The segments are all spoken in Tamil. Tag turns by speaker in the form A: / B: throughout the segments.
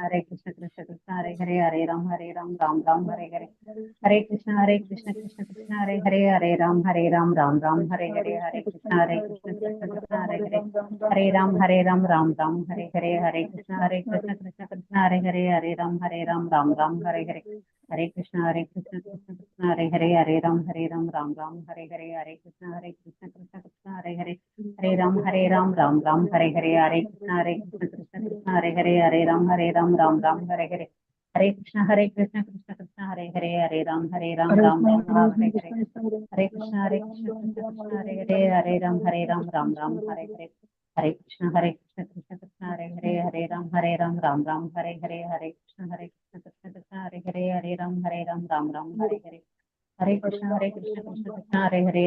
A: हरे कृष्ण कृष्ण हरे राम राम हरे हरे हरे कृष्ण कृष्ण हरे राम हरे राम हरे कृष्ण कृष्ण हरे राम हरे हरे हरे कृष्ण कृष्ण हरे राम कृष्ण हरे राम हरे हरे हरे कृष्ण कृष्ण हरे राम हरे हरे हरे कृष्ण कृष्ण हरे राम हरे हरे हरे कृष्ण कृष्ण हरे राम हरे हरे हरे कृष्ण कृष्ण हरे राम हरे हरे हरे कृष्ण कृष्ण हरे राम हरे हरे हरे कृष्ण कृष्ण हरे राम हरे कृष्ण कृष्ण हरे राम हरे कृष्ण कृष्ण हरे हरे हरे कृष्ण कृष्ण हरे राम हरे कृष्ण कृष्ण हरे राम कृष्ण कृष्ण हरे राम हरे हरे हरे कृष्ण कृष्ण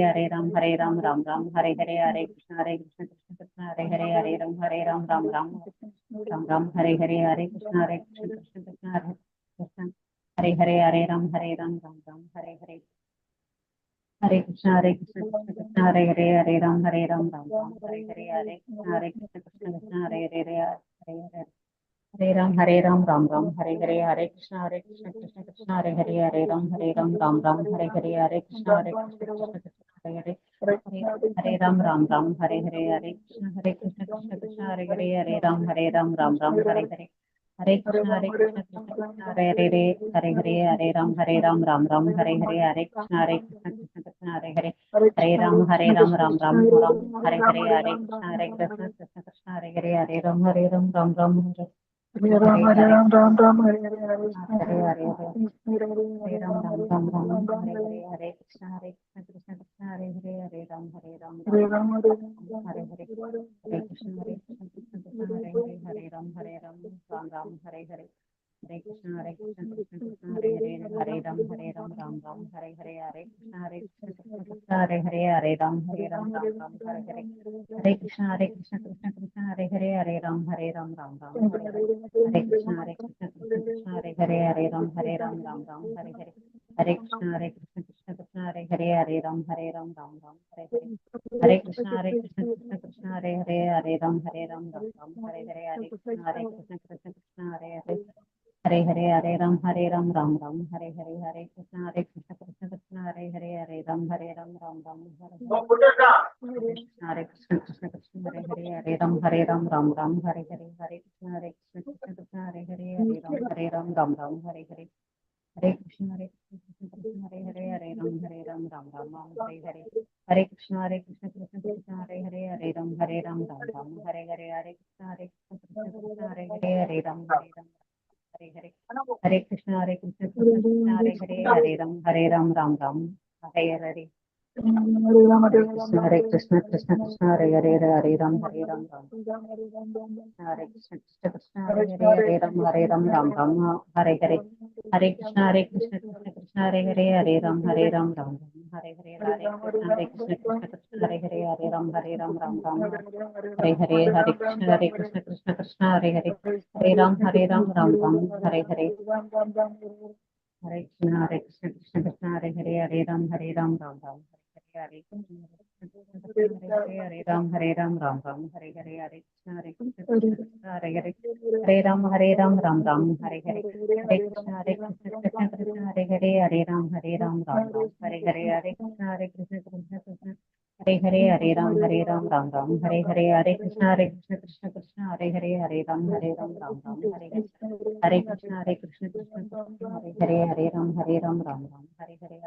A: हरे राम हरे हरे हरे कृष्ण कृष्ण हरे राम कृष्ण कृष्ण हरे राम हरे हरे हरे हरे कृष्ण कृष्ण हरे राम हरे कृष्ण कृष्ण हरे राम हरे हरे हरे कृष्ण कृष्ण राम हरे हरे कृष्ण कृष्ण हरे राम हरे कृष्ण राम हरे हरे हरे कृष्ण कृष्ण कृष्ण हरे कृष्ण हरे राम हरे कृष्ण कृष्ण हरे कृष्ण कृष्ण हरे राम हरे कृष्ण कृष्ण हरे हरे हरे कृष्ण हरे कृष्ण हरे हरे कृष्ण हरे हरे हरे कृष्ण कृष्ण हरे कृष्ण हरे हरे हरे कृष्ण कृष्ण हरे राम हरे हरे हरे कृष्ण हरे हरे कृष्ण कृष्ण हरे राम हरे हरे हरे कृष्ण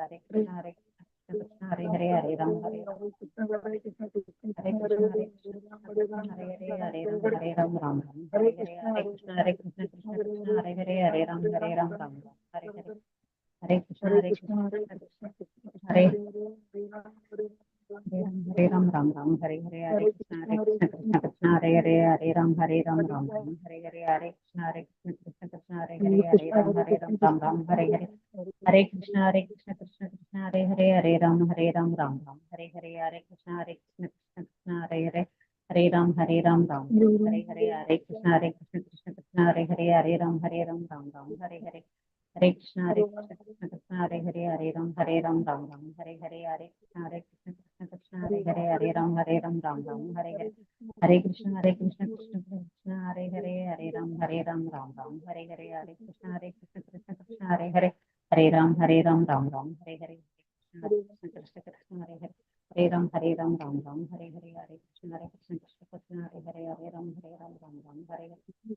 A: कृष्ण हरे राम हरे हरे राम हरे हरे हरे कृष्ण हरे राम हरे हरे हरे कृष्ण हरे राम हरे कृष्ण हरे राम हरे कृष्ण हरे राम हरे कृष्ण हरे राम हरे कृष्ण हरे राम हरे राम हरे राम हरे कृष्ण हरे राम हरे कृष्ण हरे राम हरे कृष्ण हरे Krishna Krishna Hare Ram Ram Ram Hare Krishna Krishna Krishna Hare Ram Ram Ram Hare Krishna Krishna Krishna Hare Ram Ram Ram Hare Krishna Krishna Hare Ram Ram Ram Hare Krishna Krishna Krishna Hare Ram Ram Ram Hare Krishna Krishna Krishna Hare Ram Ram Ram Hare Krishna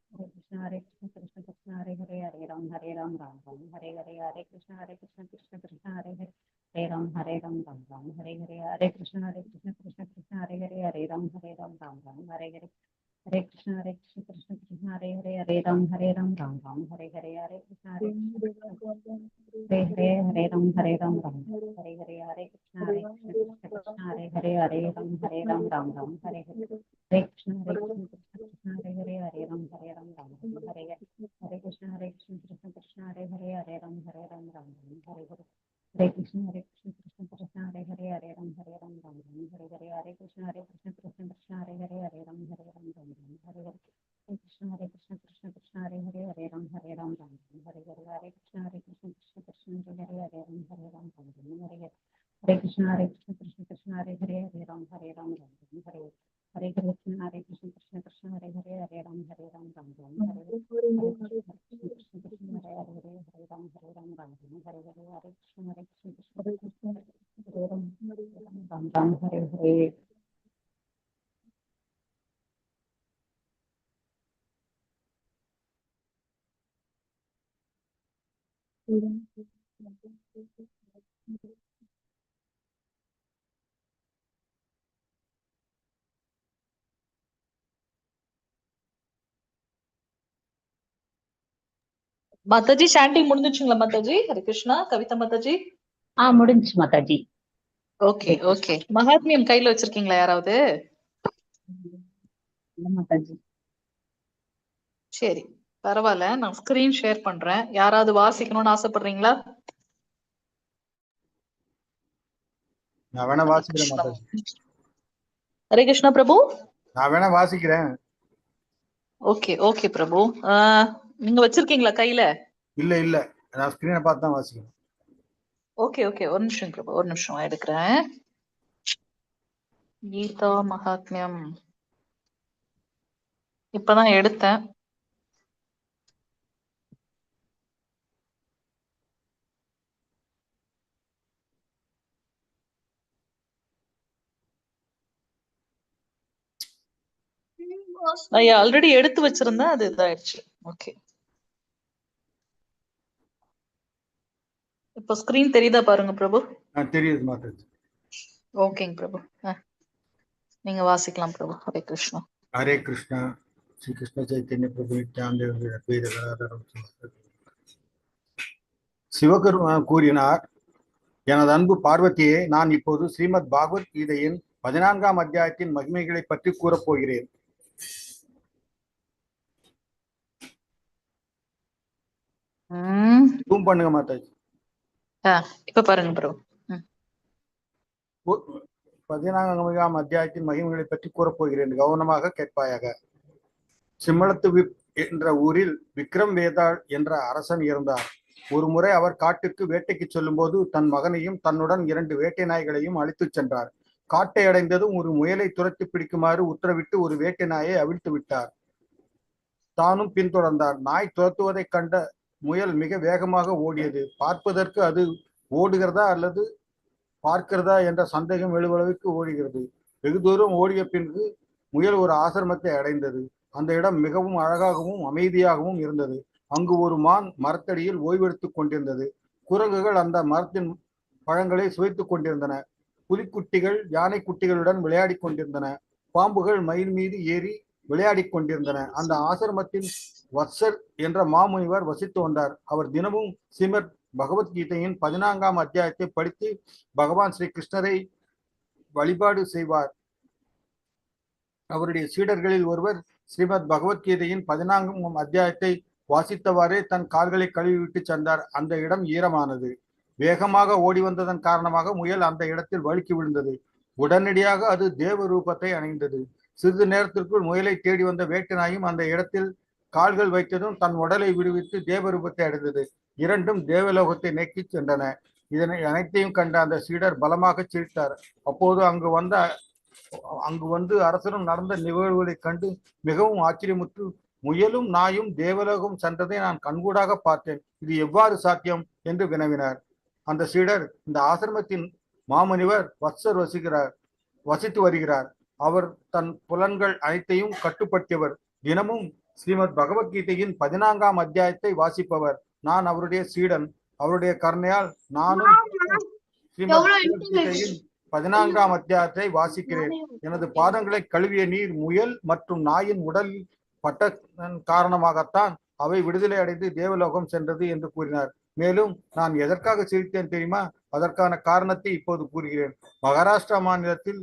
A: Krishna Krishna Hare Ram Ram Ram Hare Krishna Krishna Krishna Hare Ram Ram Ram Hare Hare Krishna Krishna Krishna Hare Ram Ram Ram Hare Krishna Hare Ram Ram Ram Hare Krishna Krishna Krishna Ram Ram Ram Hare Krishna Krishna Hare Ram Ram Hare Krishna Krishna Krishna Hare Ram Ram Hare Krishna Krishna Krishna Hare Ram Ram Hare Krishna Krishna Krishna Hare Ram Hare Krishna Krishna Krishna Hare Ram Ram Hare Krishna Krishna Krishna Hare Ram Hare Krishna Krishna Krishna Hare Ram Hare Krishna Krishna Krishna Hare Ram Hare Krishna Krishna Hare Ram Hare Krishna Hare Ram Hare Hare
B: மாதாஜி சாண்டிங் முடிஞ்சிச்சுங்களா மாதாஜி? ஹரே கிருஷ்ணா. கவிதா மாதாஜி
A: முடிஞ்சுச்சு மாதாஜி.
B: Okay okay. மகாத்மியம் கையில வச்சிருக்கீங்களா யாராவது?
A: மாதாஜி
B: சரி பரவாயில்ல, நான் ஸ்கிரீன் ஷேர் பண்றேன். யாராவது வாசிக்கணும்னு ஆசைப்படுறீங்களா?
C: நான் வேணா வாசிக்கிறேன் மாதாஜி.
B: ஹரே கிருஷ்ணா பிரபு.
C: நான் வேணா வாசிக்கிறேன்.
B: ஓகே ஓகே பிரபு. நீங்க வச்சிருக்கீங்களா கையில? இல்ல
C: இல்ல, நான் ஸ்கிரீனை பார்த்து தான் வாசிக்கிறேன்.
B: ஓகே ஓகே, ஒரு நிமிஷம் பிரபு, ஒரு நிமிஷம் எடுக்கிறேன். கீதா மகாத்மியம் இப்பதான் எடுத்தேன். ஆல்ரெடி எடுத்து வச்சிருந்தேன், அது இதாயிடுச்சு. ஓகே, இப்போ ஸ்கிரீன் தெரியுதா பாருங்க பிரபு.
C: தெரியுது மாதாஜி.
B: ஓகேங்க பிரபு, நீங்க வாசிக்கலாம் பிரபு. ஹரே கிருஷ்ணா.
C: ஹரே கிருஷ்ணா. ஸ்ரீ கிருஷ்ண சைத்தன்ய பிரபு நித்யானந்த சிவபெருமான் கூறினார், எனது அன்பு பார்வதியே, நான் இப்போது ஸ்ரீமத் பாகவத் கீதையின் 14ஆம் அத்தியாயத்தின் மகிமைகளை பற்றி கூறப்போகிறேன். ஜூம் பண்ணுங்க மாதாஜி.
B: இப்ப பாருங்க பிரபு.
C: 14ஆம் அத்தியாயத்தின் மகிமைகளை பற்றி கூறப்போகிறேன், கவனமாக கேட்பாயாக. சிம்மளத்து என்ற ஊரில் விக்ரம் வேதாள் என்ற அரசன் இருந்தார். ஒரு முறை அவர் காட்டுக்கு வேட்டைக்கு செல்லும் போது தன் மகனையும் தன்னுடன் 2 வேட்டை நாய்களையும் அழைத்துச் சென்றார். காட்டை அடைந்ததும் ஒரு முயலை துரத்தி பிடிக்குமாறு உத்தரவிட்டு ஒரு வேட்டை நாயை அவிழ்த்து விட்டார். தானும் பின்தொடர்ந்தார். நாய் துரத்துவதைக் கண்ட முயல் மிக வேகமாக ஓடியது. பார்ப்பதற்கு அது ஓடுகிறதா அல்லது பார்க்கிறதா என்ற சந்தேகம் எழுவளவுக்கு ஓடுகிறது. வெகு தூரம் ஓடிய பின்பு முயல் ஒரு ஆசிரமத்தை அடைந்தது. அந்த இடம் மிகவும் அழகாகவும் அமைதியாகவும் இருந்தது. அங்கு ஒரு மான் மரத்தடியில் ஓய்வெடுத்துக் கொண்டிருந்தது. குரங்குகள் அந்த மரத்தின் பழங்களை சுவைத்துக் கொண்டிருந்தன. புலிக்குட்டிகள் யானை குட்டிகளுடன் விளையாடி கொண்டிருந்தன. பாம்புகள் மயில் மீது ஏறி விளையாடி கொண்டிருந்தன. அந்த ஆசிரமத்தில் வத்சர் என்ற மாமுனிவர் வசித்து வந்தார். அவர் தினமும் ஸ்ரீமத் பகவத்கீதையின் 14ஆம் அத்தியாயத்தை படித்து பகவான் ஸ்ரீ கிருஷ்ணரை வழிபாடு செய்வார். அவருடைய சீடர்களில் ஒருவர் ஸ்ரீமத் பகவத்கீதையின் 14ஆம் அத்தியாயத்தை வாசித்தவாறே தன் கால்களை கழுவிவிட்டு சென்றார். அந்த இடம் ஈரமானது. வேகமாக ஓடி வந்ததன் காரணமாக முயல் அந்த இடத்தில் வழுக்கி விழுந்தது. உடனடியாக அது தேவ ரூபத்தை அடைந்தது. சிறிது நேரத்திற்குள் முயலை தேடி வந்த வேட்டு நாயும் அந்த இடத்தில் கால்கள் வைத்ததும் தன் உடலை விடுவித்து தேவ ரூபத்தை அடைந்தது. இரண்டும் தேவலோகத்தை நோக்கி சென்றன. இதனை அனைத்தையும் கண்ட அந்த சீடர் பலமாக சிரித்தார். அப்போது அங்கு வந்து அரசரும் நடந்த நிகழ்வுகளைக் கண்டு மிகவும் ஆச்சரியமுற்று, முயலும் நாயும் தேவலோகம் சென்றதை நான் கண்கூடாக பார்த்தேன், இது எவ்வாறு சாத்தியம் என்று வினவினார். அந்த சீடர், இந்த ஆசிரமத்தின் மாமுனிவர் வத்சர் வசித்து வருகிறார். அவர் தன் புலன்கள் அனைத்தையும் கட்டுப்படுத்தியவர். தினமும் ஸ்ரீமத் பகவத்கீதையின் 14ஆம் அத்தியாயத்தை வாசிப்பவர். நான் அவருடைய சீடன். அவருடைய கருணையால் நானும் ஸ்ரீமத் பகவத்கீதையின் 14ஆம் அத்தியாயத்தை வாசிக்கிறேன். எனது பாதங்களை கழுவிய நீர் முயல் மற்றும் நாயின் உடலில் பட்ட காரணமாகத்தான் அவை விடுதலை அடைந்து தேவலோகம் சென்றது என்று கூறினார். மேலும் நான் எதற்காக சிரித்தேன் தெரியுமா? அதற்கான காரணத்தை இப்போது கூறுகிறேன். மகாராஷ்டிரா மாநிலத்தில்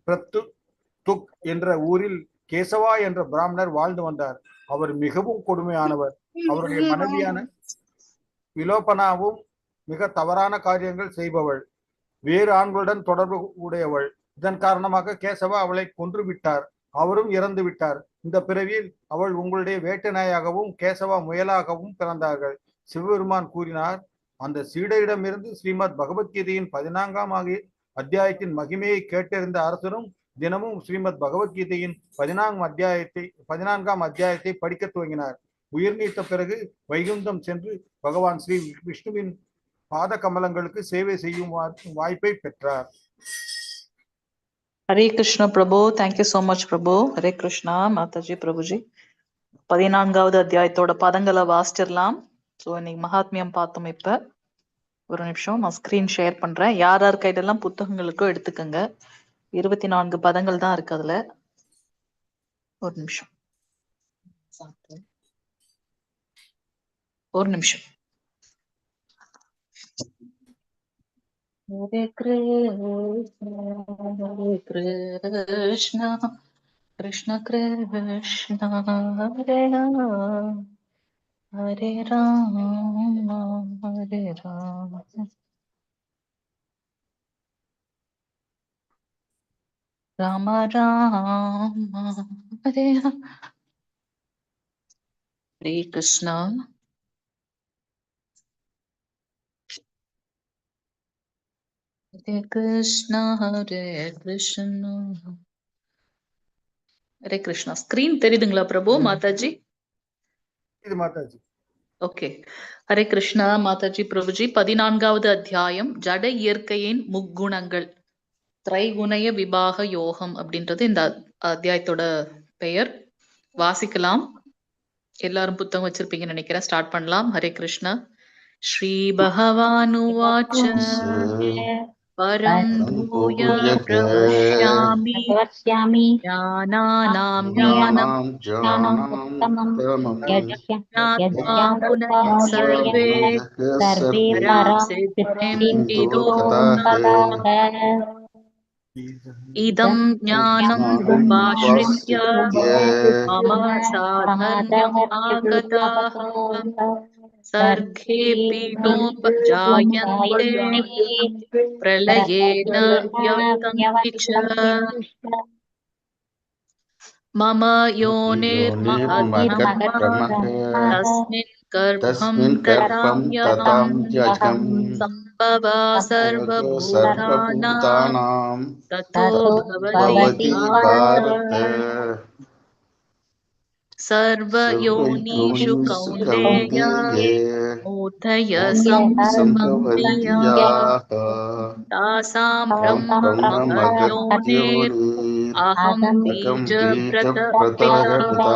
C: பிரத்துக் என்ற ஊரில் கேசவா என்ற பிராமணர் வாழ்ந்து வந்தார். அவர் மிகவும் கொடுமையானவர். அவருடைய மனைவியான விலோபனாவும் மிக தவறான காரியங்கள் செய்பவள், வேறு ஆண்களுடன் தொடர்பு உடையவள். இதன் காரணமாக கேசவா அவளை கொன்று விட்டார். அவரும் இறந்து விட்டார். இந்த பிறவியில் அவள் உங்களுடைய வேட்டை நாயாகவும் கேசவா முயலாகவும் பிறந்தார்கள். சிவபெருமான் கூறினார், அந்த சீடரிடமிருந்து ஸ்ரீமத் பகவத்கீதையின் 14ஆம் அத்தியாயத்தின் மகிமையை கேட்டறிந்த அரசரும் தினமும் ஸ்ரீமத் பகவத்கீதையின் 14ஆம் அத்தியாயத்தை படிக்க துவங்கினார். உயிர் நீத்த பிறகு வைகுந்தம் சென்று பகவான் ஸ்ரீ விஷ்ணுவின் பாத கமலங்களுக்கு சேவை செய்யும் வாய்ப்பை பெற்றார்.
B: ஹரே கிருஷ்ண பிரபு. தேங்க்யூ சோ மச் பிரபு. ஹரே கிருஷ்ணா மாதாஜி பிரபுஜி. 14ஆவது அத்தியாயத்தோட பதங்களை வாசிச்சிடலாம். ஸோ இன்னைக்கு மகாத்மியம் பார்த்தோம். இப்ப ஒரு நிமிஷம் நான் ஸ்கிரீன் ஷேர் பண்றேன். யார் யார் கையிலெல்லாம் புத்தகங்களுக்கோ எடுத்துக்கோங்க. 24 பதங்கள் தான் இருக்கு அதுல. ஒரு நிமிஷம். ஹரே கிருஷ்ணா கிருஷ்ண கிருஷ்ணா ஹரே ஹரே ராம ஹரே ராம ராம ராம ஹரே ஹரே கிருஷ்ணா. ஹரே கிருஷ்ணா ஹரே கிருஷ்ணா. ஹரே கிருஷ்ணா. ஸ்கிரீன் தெரியுதுங்களா பிரபு? மாதாஜி
C: இது மாதாஜி.
B: ஓகே. ஹரே கிருஷ்ணா மாதாஜி பிரபுஜி. 14ஆவது அத்தியாயம் ஜட இயற்கையின் முக்குணங்கள், திரைகுணய விபாக யோகம் அப்படின்றது இந்த அத்தியாயத்தோட பெயர். வாசிக்கலாம். எல்லாரும் புத்தகம் வச்சிருப்பீங்கன்னு நினைக்கிறேன். ஸ்டார்ட் பண்ணலாம். ஹரே கிருஷ்ணா. ஸ்ரீ பகவானுவாச்ச பரம் பூய பிரவக்ஷ்யாமி ஞானானாம் ஞானம் ஞாத்வா முனயः சர்வே பராம் சித்திம் விதோ ததः. இதம் ஞானம் உபாஸ்ரித்ய மம சாதர்ம்யம் ஆகதாः சர்கேऽपि நோபஜாயन्ते பிரளயேன வ்யவதந்தி ச. மம யோனிர்மஹத்ப்ரஹ்மா தஸ்மின் கர்ப்பம் ததாம்யஹம் சம்பவா சர்வபூதானாம் ததோ பவதி பாரத. சர்வயோனிஷு கௌந்தேய மூர்த்தய சம்பவந்தி யாः தாசாம் பிரம்ம அஹம் பீஜ பிரதபிதா.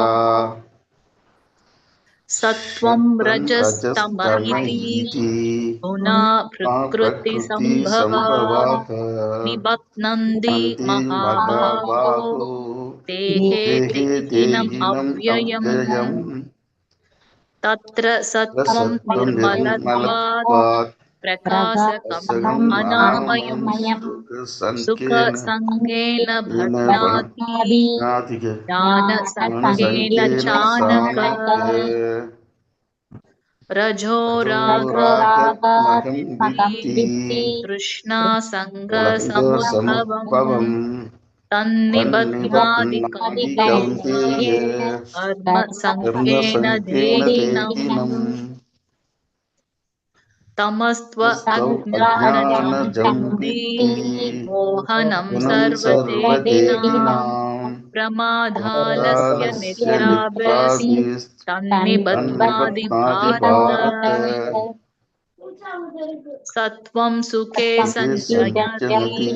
B: சத்வம் ரஜஸ்தமः இதி குணா பிரக்ருதி சம்பவாः நிபத்னந்தி மகாபாஹோ தேஹே தேஹினம் அவ்யயம். தத்ர சத்வம் நிர்மலத்வாத் பிரகாசகம் அநாமயம் சுக சங்கேன பத்னாதி ஞான சங்கேன சானக. ரஜோ ராகமகம் கிருஷ்ணா சங்க சமுத்பவம் தன்னிபத்னாதி கௌந்தேய கர்ம சங்கேன தேஹினம். तमस्त्व
D: अज्ञानजं
B: विद्धि मोहनं
D: सर्वदेहिनां
B: सर्वदेहिनां प्रमादालस्य निद्राभिः तन्निबध्नाति भारत सत्वं सुखे सञ्जयति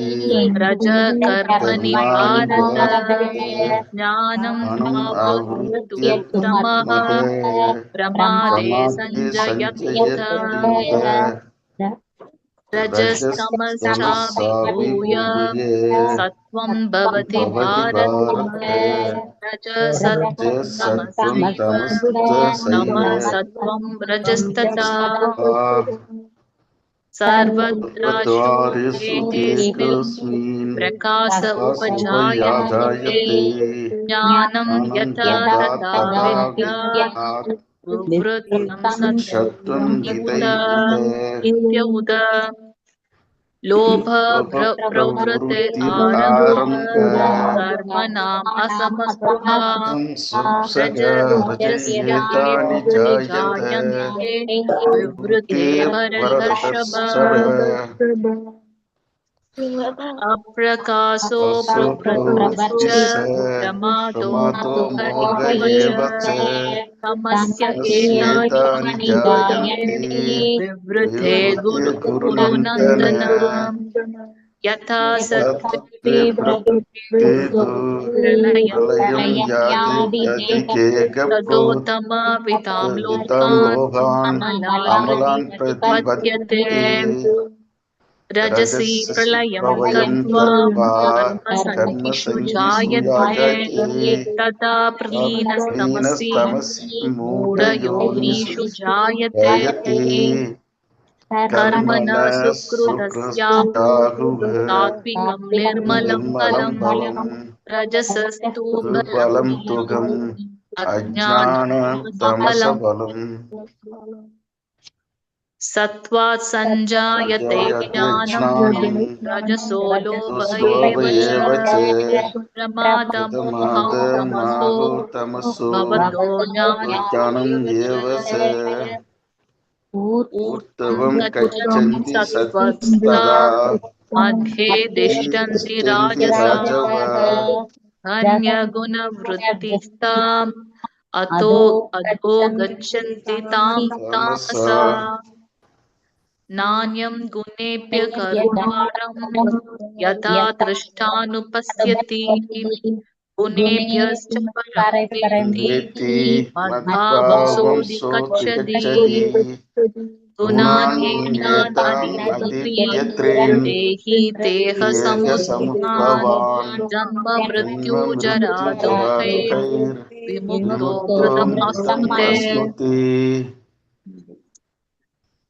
B: रजः कर्मणि भारत ज्ञानं आवृत्त्युत्तमः प्रमादे सञ्जयत्युत रजस्तमश्चाभिभूय सत्वं भवति भारत रजसत्वं तमश्चैव तमः सत्वं रजस्तथा सर्वत्राश्रुतेऽस्मिन् प्रकाश उपजायते ज्ञानं यथा तथा विद्यात् विवृतं सत्त्वं इत्युत लोभ प्रवृत्ति आरम्भ कर्मणाम् असमस्पृहा रजस्येतानि जायन्ते विवृते भरतर्षभ अप्रकाशो प्रवृत्तिश्च प्रमादो मोह एव च तमस्य एतानि जायन्ते विवृते गुरुनन्दन यथा सत्त्वे प्रवृत्ते प्रलयं याति तदोत्तमवितां लोकान् अमलान् प्रतिपद्यते रजसि प्रलयं गत्वा कर्मसन्निषु जायते तदा प्रलीनस्तमसि मूढयोनिषु जायते कर्म न सुकृतस्याहुः सात्विकं निर्मलं फलम् रजसस्तु बलं अज्ञानतमसफलम् सत्त्वात् सञ्जायते ज्ञानं रजसो लोभ एव च प्रमादमोहौ तमसो भवतो ज्ञानम् एव च ऊर्ध्वं गच्छन्ति सत्त्वस्तदा मध्ये तिष्ठन्ति राजसः अन्यगुणवृत्तिस्ताम् अधो गच्छन्ति तामसा नान्यं गुणेभ्य कर्माणं यथा दृष्टानुपश्यति गुणेभ्यश्च परं वेत्ति मद्भावं सोऽधिगच्छति गुणान्येतानतीत्यत्रीन् देहि देहसमुद्भवान् जन्म मृत्यु जरा दुःखैर्विमुक्तो मृतमश्नुते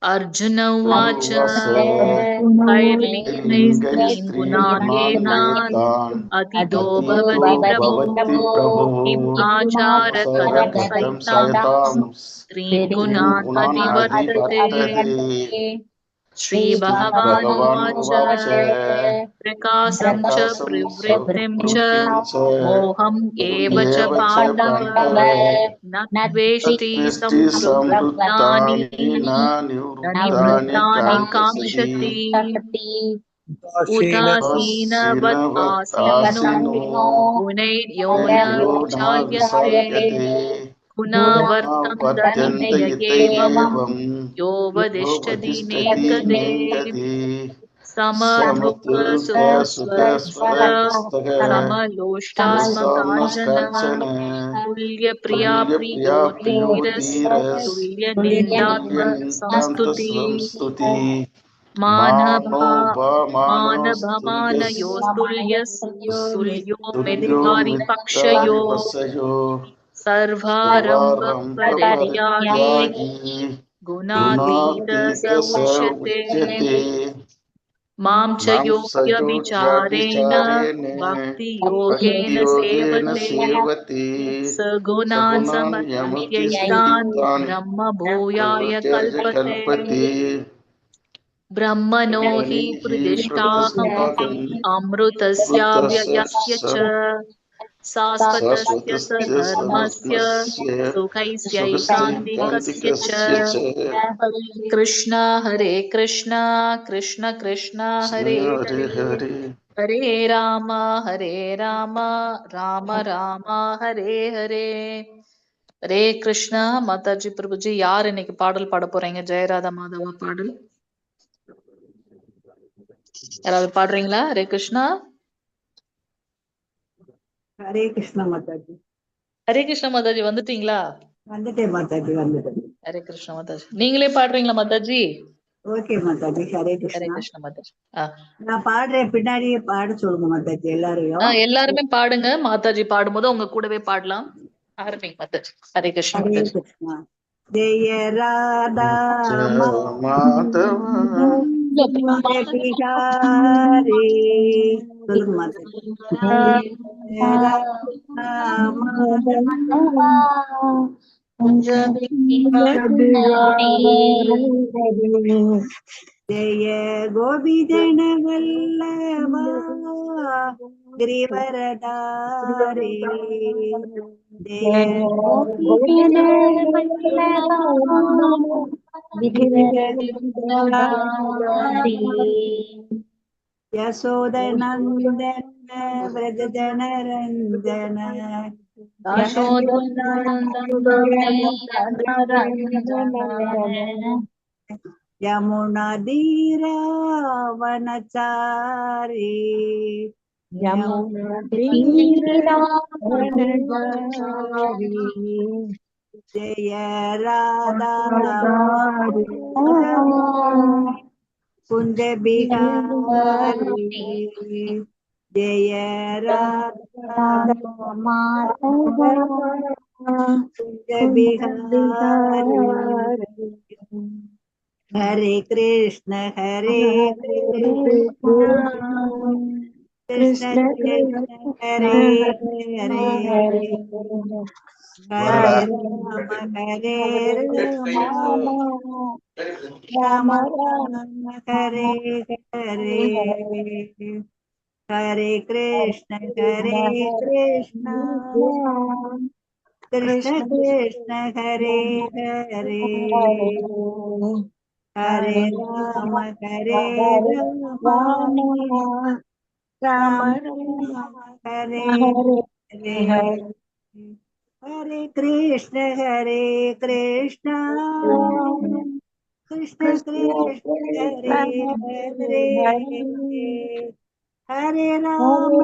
B: अर्जुन उवाच कैर्लिङ्गैस्त्रीन् गुणान्येतान् अतीतो भवति प्रभो किम् आचार कथं सहितां स्त्रीन् गुणान् अधिवर्तते श्रीभगवानुवाच प्रकाशं च प्रवृत्तिं च मोहम् एव च पाण्डव न द्वेष्टि संवृत्तानि न निवृत्तानि काङ्क्षति उदासीनवत् आसीनो गुणैर्यो न विचाल्यते गुणावर्तन्त एवं यो वदिष्ठति नेङ्गते समलोष्टास्मकाञ्चन तुल्यप्रिया प्रियो धीरस्तुल्यनिन्दात्म संस्तुति मानभमानयोस्तुल्यो मेधारि पक्षयो सर्वारम्भपरित्यागी गुणातीत स उच्यते मां च यो व्यभिचारेण भक्तियोगेन सेवते स गुणान् समतीत्यैतान् ब्रह्मभूयाय कल्पते ब्रह्मणो हि प्रतिष्ठाहम् अमृतस्य व्ययस्य च शाश्वतस्य स
D: शाश्वतस्य
B: धर्मस्य
D: धर्मस्य
B: सुखैस्यैकान्तिकस्य च।
D: सुखैकान्तिकस्य
B: हरे कृष्ण कृष्ण कृष्ण हरे
D: हरे
B: हरे
D: हरे
B: हरे राम राम राम हरे हरे. ஹரே கிருஷ்ணா. மாதாஜி பிரபுஜி, யார் இன்னைக்கு பாடல் பாட போறீங்க? ஜெயராதா மாதவா பாடல் யாராவது பாடுறீங்களா? ஹரே கிருஷ்ணா.
E: ஹரே கிருஷ்ணா மாதாஜி.
B: ஹரே கிருஷ்ணா மாதாஜி, வந்துட்டீங்களா?
E: வந்துட்டேன் மாதாஜி, வந்துட்டேன்.
B: ஹரே கிருஷ்ணா மாதாஜி, நீங்களே பாடுறீங்களா மாதாஜி?
E: ஓகே மாதாஜி. ஹரே
B: ஹரே
E: கிருஷ்ணா.
B: கிருஷ்ணா மாதாஜி.
E: நான் பாடுறேன், பின்னாடியே பாட சொல்லுங்க மாதாஜி எல்லாரையும்.
B: எல்லாருமே பாடுங்க. மாதாஜி பாடும்போது உங்க கூடவே பாடலாம். ஆரம்பிங்க மாதாஜி. ஹரே கிருஷ்ணா
E: ஹரே
B: மாதாஜி.
E: கிருஷ்ணா. ஜெய ராதா
D: மாதவ
E: பிகாரி. சொல்லுங்க மாதாஜி. ஜெய ராதா ஜெய கோபி ஜன வல்லவா கிரிவரதாரி. ஜெய யசோதநந்தன व्रज जन रंजन यमुना धीरा वनचारी. जय राधा कुंज बिहारी. जय राधा कुंज बिहारी. हरे कृष्ण कृष्ण कृष्ण हरे हरे. हरे राम राम राम हरे हरे. हरे कृष्ण कृष्ण कृष्ण हरे हरे. हरे राम राम राम हरे हरे. हरे कृष्ण कृष्ण कृष्ण हरे हरे. हरे राम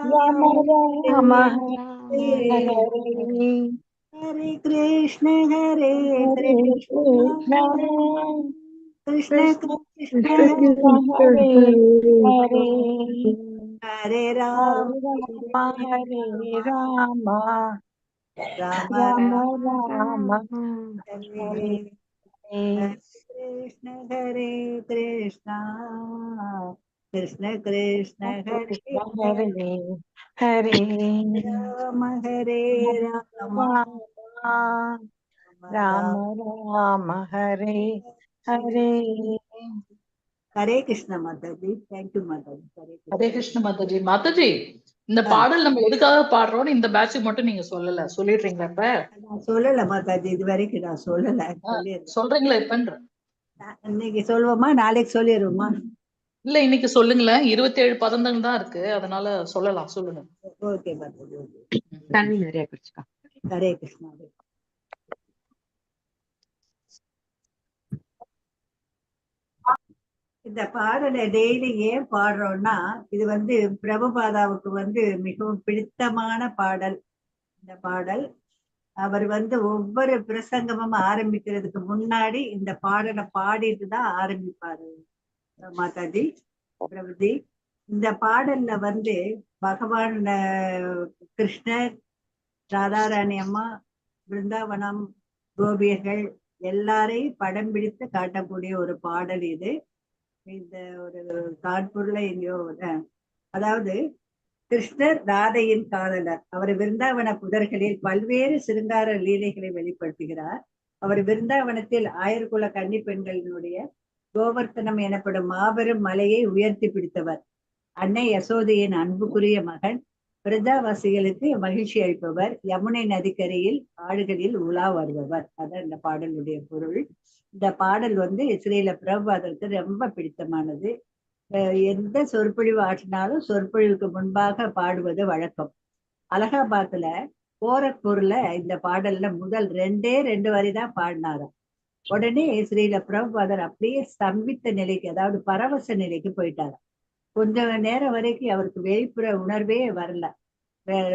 E: राम राम हरे. हरे कृष्ण कृष्ण कृष्ण हरे हरे. हरे राम राम राम हरे. कृष्ण कृष्ण कृष्ण कृष्ण हरे
F: हरे
E: राम
F: राम राम हरे हरे.
E: हरे कृष्ण माताजी. थैंक यू माताजी.
B: ஹரே கிருஷ்ண மாதாஜி. மாதாஜி, இந்த பாடல் நம்ம எதுக்காக பாடுறோம்னு இந்த பேட்சுக்கு மட்டும் நீங்க சொல்லல, சொல்லிடுறீங்களா இப்ப?
E: நான் சொல்லல மாதாஜி, இது வரைக்கும் நான் சொல்லல.
B: சொல்றீங்களா இப்பன்ற?
E: இன்னைக்கு சொல்லுவோமா, நாளைக்கு சொல்லிடுவோமா?
B: இல்ல, இன்னைக்கு சொல்லுங்களேன். 27 பதங்கள் தான் இருக்கு, அதனால சொல்லலாம். சொல்லுங்க.
E: ஓகே மாதாஜி.
A: தண்ணி நிறைய குடிச்சுக்கா.
E: ஹரே கிருஷ்ணா. இந்த பாடலை டெய்லி ஏன் பாடுறோம்னா, இது பிரபுபாதாவுக்கு மிகவும் பிடித்தமான பாடல். இந்த பாடல் அவர் ஒவ்வொரு பிரசங்கமும் ஆரம்பிக்கிறதுக்கு முன்னாடி இந்த பாடலை பாடிட்டு தான் ஆரம்பிப்பாரு மாதாஜி பிரபுஜி. இந்த பாடல்ல பகவான் கிருஷ்ணர், ராதாராணி அம்மா, பிருந்தாவனம், கோபியர்கள் எல்லாரையும் படம் பிடித்து காட்டக்கூடிய ஒரு பாடல் இது. இந்த ஒரு காட்புருளை எங்கேயோ அதாவது கிருஷ்ணர் ராதையின் காதலர். அவர் விருந்தாவன புதர்களில் பல்வேறு சிருங்கார லீலைகளை வெளிப்படுத்துகிறார். அவர் விருந்தாவனத்தில் 1000 குல கன்னி பெண்களினுடைய கோவர்த்தனம் எனப்படும் மாபெரும் மலையை உயர்த்தி பிடித்தவர். அன்னை யசோதையின் அன்புக்குரிய மகன், பிரஜாவாசிகளுக்கு மகிழ்ச்சி அளிப்பவர், யமுனை நதிக்கரையில் ஆடுகளில் உலா வருபவர். அதான் இந்த பாடலுடைய பொருள். இந்த பாடல் ஸ்ரீல பிரபுபாதருக்கு ரொம்ப பிடித்தமானது. எந்த சொற்பொழிவு ஆற்றினாலும் சொற்பொழிவுக்கு முன்பாக பாடுவது வழக்கம். அலகாபாத்ல கோரக்பூர்ல இந்த பாடல்ல முதல் ரெண்டு வரி தான் பாடினாராம். உடனே ஸ்ரீல பிரபுபாதர் அப்படியே ஸ்தம்பித்த நிலைக்கு, அதாவது பரவச நிலைக்கு போயிட்டாராம். கொஞ்ச நேரம் வரைக்கும் அவருக்கு வெளிப்புற உணர்வே வரல.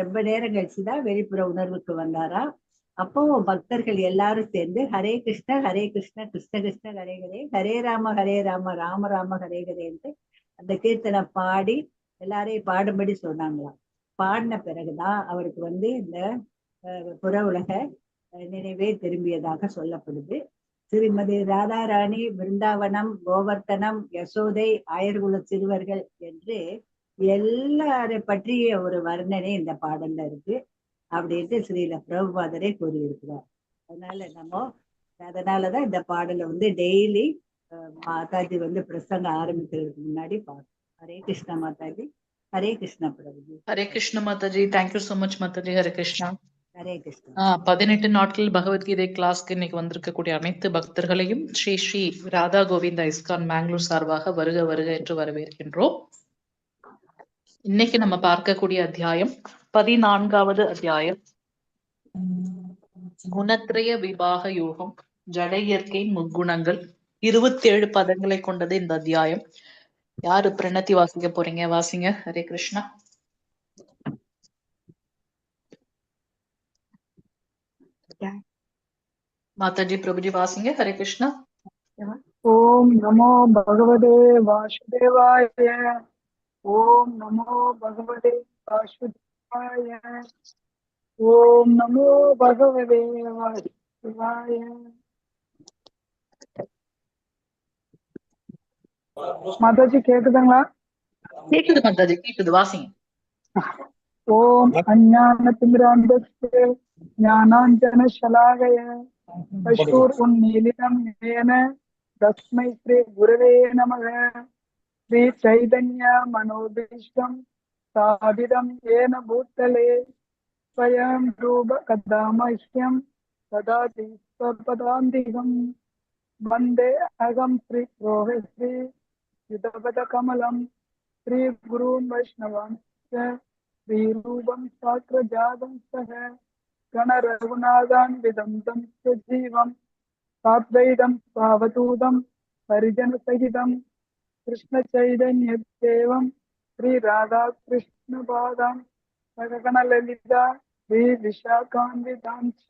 E: ரொம்ப நேரம் கழிச்சுதான் வெளிப்புற உணர்வுக்கு வந்தாரா. அப்போ பக்தர்கள் எல்லாரும் சேர்ந்து ஹரே கிருஷ்ண கிருஷ்ண கிருஷ்ண ஹரே ஹரே, ஹரே ராம ராம ராம ஹரே ஹரே என்று அந்த கீர்த்தனை பாடி எல்லாரையும் பாடும்படி சொன்னாங்களாம். பாடின பிறகுதான் அவருக்கு இந்த புற உலக நினைவே திரும்பியதாக சொல்லப்படுது. ஸ்ரீமதி ராதாராணி, பிருந்தாவனம், கோவர்த்தனம், யசோதை, ஆயர்குல சிறுவர்கள் என்று எல்லாரை பற்றிய ஒரு வர்ணனை இந்த பாடல்ல இருக்கு அப்படின்ட்டு ஸ்ரீல பிரபுபாதரே கூறியிருக்கிறார். அதனாலதான் இந்த பாடலை டெய்லி மாதாஜி பிரசங்க ஆரம்பிக்கிறதுக்கு முன்னாடி பாடும். Hare Krishna Mataji. Hare Krishna Prabhuji.
B: Hare Krishna Mataji. Thank you so much Mataji. Hare Krishna.
E: Hare Krishna.
B: 18 நாட்கள் பகவத்கீதை கிளாஸ்க்கு இன்னைக்கு வந்திருக்கக்கூடிய அனைத்து பக்தர்களையும் ஸ்ரீ ஸ்ரீ ராதா கோவிந்தா இஸ்கான் மேங்களூர் சார்பாக வருக வருக என்று வரவேற்கின்றோம். இன்னைக்கு நம்ம பார்க்கக்கூடிய அத்தியாயம் 14வது அத்தியாயம், குணத்ரய விபாக யோகம், ஜட இயற்கையின் முக்குணங்கள். 27 பதங்களை கொண்டது இந்த அத்தியாயம். யாரு பிரணத்தி வாசிக்க போறீங்க? வாசிங்க. ஹரே கிருஷ்ணா. மாதாஜி, பிரபுஜி வாசிங்க. ஹரே கிருஷ்ணா.
G: ஓம் நமோ பகவதே வாசுதேவாய. ஓம் நமோ பகவதே வாசுதேவாய. ஓம் நமோ பகவதே வாசுதேவாய. மாதாஜி கேக்குதுங்களா?
B: கேக்குது மாதாஜி, கேக்குது. வாசிங்க.
G: ஓம் அஞ்ஞான திமிராந்தஸ்ய ஞானாஞ்சன ஷலாகய அஸ்ரூர் உன்மீலிதம் ஏன தஸ்மை ஸ்ரீ குரவே நமக. ஸ்ரீ சைதன்ய மனோபீஷ்டம் சாதிதம் ஏன பூத்தலே ஸ்வயம் ரூப கதாமஹ்யம் ததாதி ஸ்வபதாந்திகம். வந்தே அகம் ஸ்ரீ ரோஹஸ்ரீ யுதபத கமலம் ஸ்ரீ குருன் வைஷ்ணவம் ஸ்ரீ ரூபம் சாக்ரஜாதம் சக கண ரகுநாதான் விதம் தம் ஜீவம் சாத்வைதம் சாவதூதம் பரிஜன சகிதம் கிருஷ்ண சைதன்ய தேவம் ஸ்ரீ ராதா கிருஷ்ண பாதம் சககண லலிதா ஸ்ரீ விஷாகான்விதாம்ச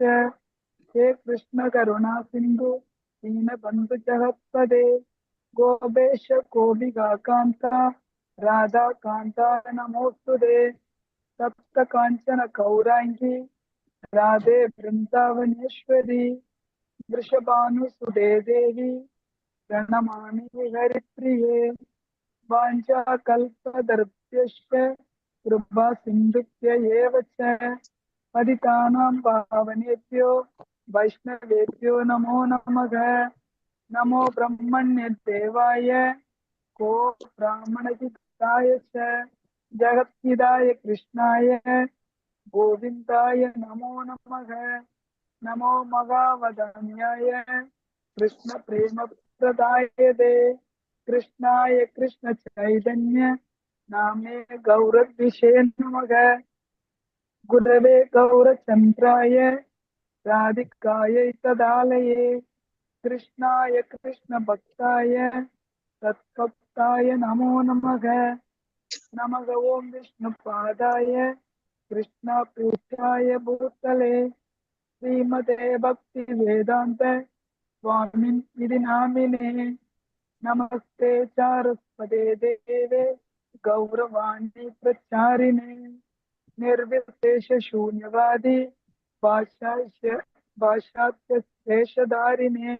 G: ஹே கிருஷ்ண கருணா சிந்து தீன பந்து ஜகத்பதே கோபேஷ கோபிகா காந்தா ராதா காந்தா நமோஸ்துதே. சப்த காஞ்சன கௌராங்கி ராதே பிருந்தாவனேஸ்வரி விருஷபானுசுதே தேவி பிரணமாமி ஹரிப்ரியே. வாஞ்சா கல்பதர்ப்யஸ்ய கிருபா சிந்துப்ய ஏவ ச பதிதானாம் பாவனேப்யோ வைஷ்ணவேப்யோ நமோ நமக. நமோ பிரம்மண்ய தேவாய கோ பிராமணஹிதாய ச ஜகத்ஹிதாய கிருஷ்ணாய கோவிந்தாய நமோ நமக. நமோ மகாவதான்யாய கிருஷ்ண பிரேம பிரதாயதே கிருஷ்ணாய கிருஷ்ண சைதன்ய நாமே கௌரத்விஷே நமக. குரவே கௌரச்சந்திராய ராதிகாய ததாலயே கிருஷ்ணாய கிருஷ்ண பக்தாய தத்பக்தாய நமோ நமக. நமக ஓம் விஷ்ணு பாதாய கிருஷ்ணா பீட்டாய பூத்தலே ஸ்ரீமதே பக்தி வேதாந்த சுவாமின் இது நாமினே. நமஸ்தே சாரஸ்வதே தேவே கௌரவாணி பிரச்சாரிணே நிர்விசேஷ சூன்யவாதி பாஷாத்யேஷதாரிணே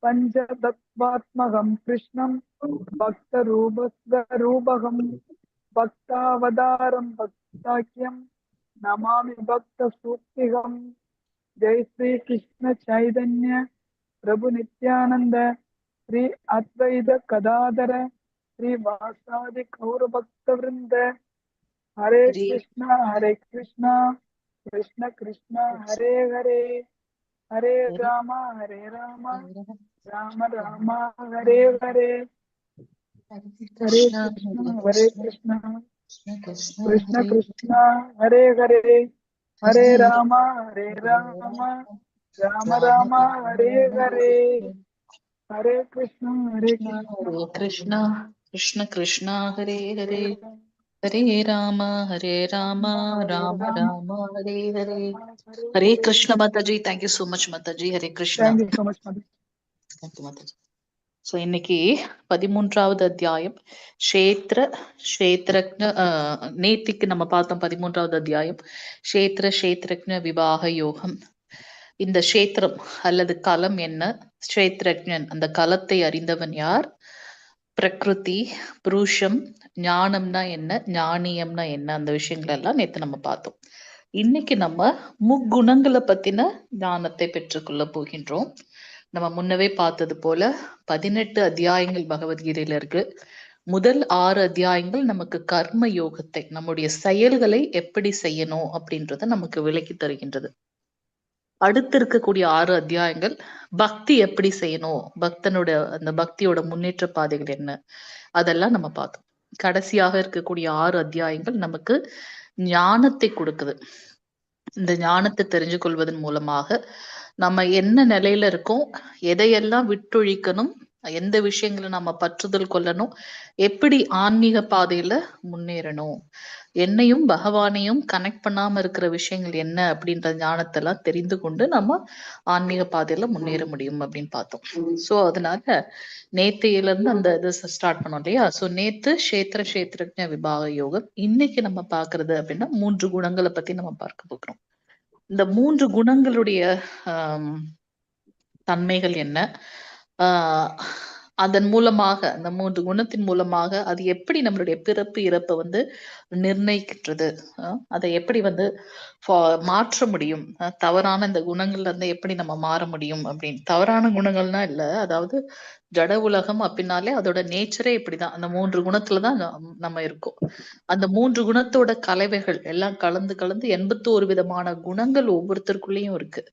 G: பஞ்சதத்வாத்மகம் கிருஷ்ணம் பக்தரூபஸ்வரூபகம் பக்தாவதாரம் பக்தாக்கியம் நமாமி பக்த சூக்திகம். ஜெய் ஸ்ரீ கிருஷ்ண சைதன்ய பிரபு நித்யானந்த ஸ்ரீ அத்வைத கதாதர श्रीवासादि गौरभक्तवृंद हरे कृष्णा कृष्ण कृष्ण हरे हरे हरे राम राम राम हरे हरे हरे कृष्ण कृष्ण कृष्ण हरे हरे हरे राम राम राम हरे हरे हरे कृष्ण
B: कृष्ण कृष्ण कृष्ण हरे हरे हरे राम राम राम हरे हरे हरे कृष्ण माताजी thank you so much Mataji Hare Krishna
G: Thank you so much, Madhu.
B: Thank you Mataji so இன்னைக்கு 13வது அத்தியாயம் க்ஷேத்ரக்ன நேத்திக்கு நம்ம பார்த்தோம் 13வது அத்தியாயம் க்ஷேத்ரக்ன விவாக யோகம். இந்த க்ஷேத்திரம் அல்லது களம் என்ன, க்ஷேத்ரக்ஞன் அந்த களத்தை அறிந்தவன் யார், பிரகிருதி, புருஷம், ஞானம்னா என்ன, ஞானியம்னா என்ன, அந்த விஷயங்கள் எல்லாம் நேத்து நம்ம பார்த்தோம். இன்னைக்கு நம்ம முக்குணங்களை பத்தின ஞானத்தை பெற்றுக்கொள்ள போகின்றோம். நம்ம முன்னவே பார்த்தது போல 18 அத்தியாயங்கள் பகவத்கீதையில இருக்கு. முதல் 6 அத்தியாயங்கள் நமக்கு கர்ம யோகத்தை, நம்முடைய செயல்களை எப்படி செய்யணும் அப்படின்றத நமக்கு விளக்கி தருகின்றது. அடுத்து இருக்கக்கூடிய 6 அத்தியாயங்கள் பக்தி எப்படி செய்யணும், பக்தனோட அந்த பக்தியோட முன்னேற்ற பாதைகள் என்ன, அதெல்லாம் நம்ம பார்த்தோம். கடைசியாக இருக்கக்கூடிய 6 அத்தியாயங்கள் நமக்கு ஞானத்தை கொடுக்குது. இந்த ஞானத்தை தெரிஞ்சு கொள்வதன் மூலமாக நம்ம என்ன நிலையில இருக்கோம், எதையெல்லாம் விட்டொழிக்கணும், எந்த விஷயங்களை நம்ம பற்றுதல் கொள்ளணும், எப்படி ஆன்மீக பாதையில முன்னேறணும், என்னையும் பகவானையும் கனெக்ட் பண்ணாம இருக்கிற விஷயங்கள் என்ன அப்படின்ற ஞானத்தை எல்லாம் தெரிந்து கொண்டு நம்ம ஆன்மீக பாதையில முன்னேற முடியும் அப்படின்னு பார்த்தோம். சோ அதனால நேத்தையில இருந்து அந்த இது ஸ்டார்ட் பண்ணோம் இல்லையா. சோ நேத்து க்ஷேத்ரஜ்ஞ விபாக யோகம். இன்னைக்கு நம்ம பாக்குறது அப்படின்னா 3 குணங்களை பத்தி நம்ம பார்க்க போகிறோம். இந்த 3 குணங்களுடைய தன்மைகள் என்ன, அதன் மூலமாக, அந்த 3 குணத்தின் மூலமாக அது எப்படி நம்மளுடைய பிறப்பு இறப்பை வந்து நிர்ணயிக்கின்றது, அதை எப்படி வந்து மாற்ற முடியும், தவறான இந்த குணங்கள்ல இருந்து எப்படி நம்ம மாற முடியும் அப்படின்னு. தவறான குணங்கள்னா இல்ல, அதாவது ஜட உலகம் அப்படின்னாலே அதோட நேச்சரே இப்படிதான், அந்த 3 குணத்துலதான் நம்ம இருக்கோம். அந்த 3 குணத்தோட கலவைகள் எல்லாம் கலந்து 81 விதமான குணங்கள் ஒவ்வொருத்தருக்குள்ளேயும் இருக்கு.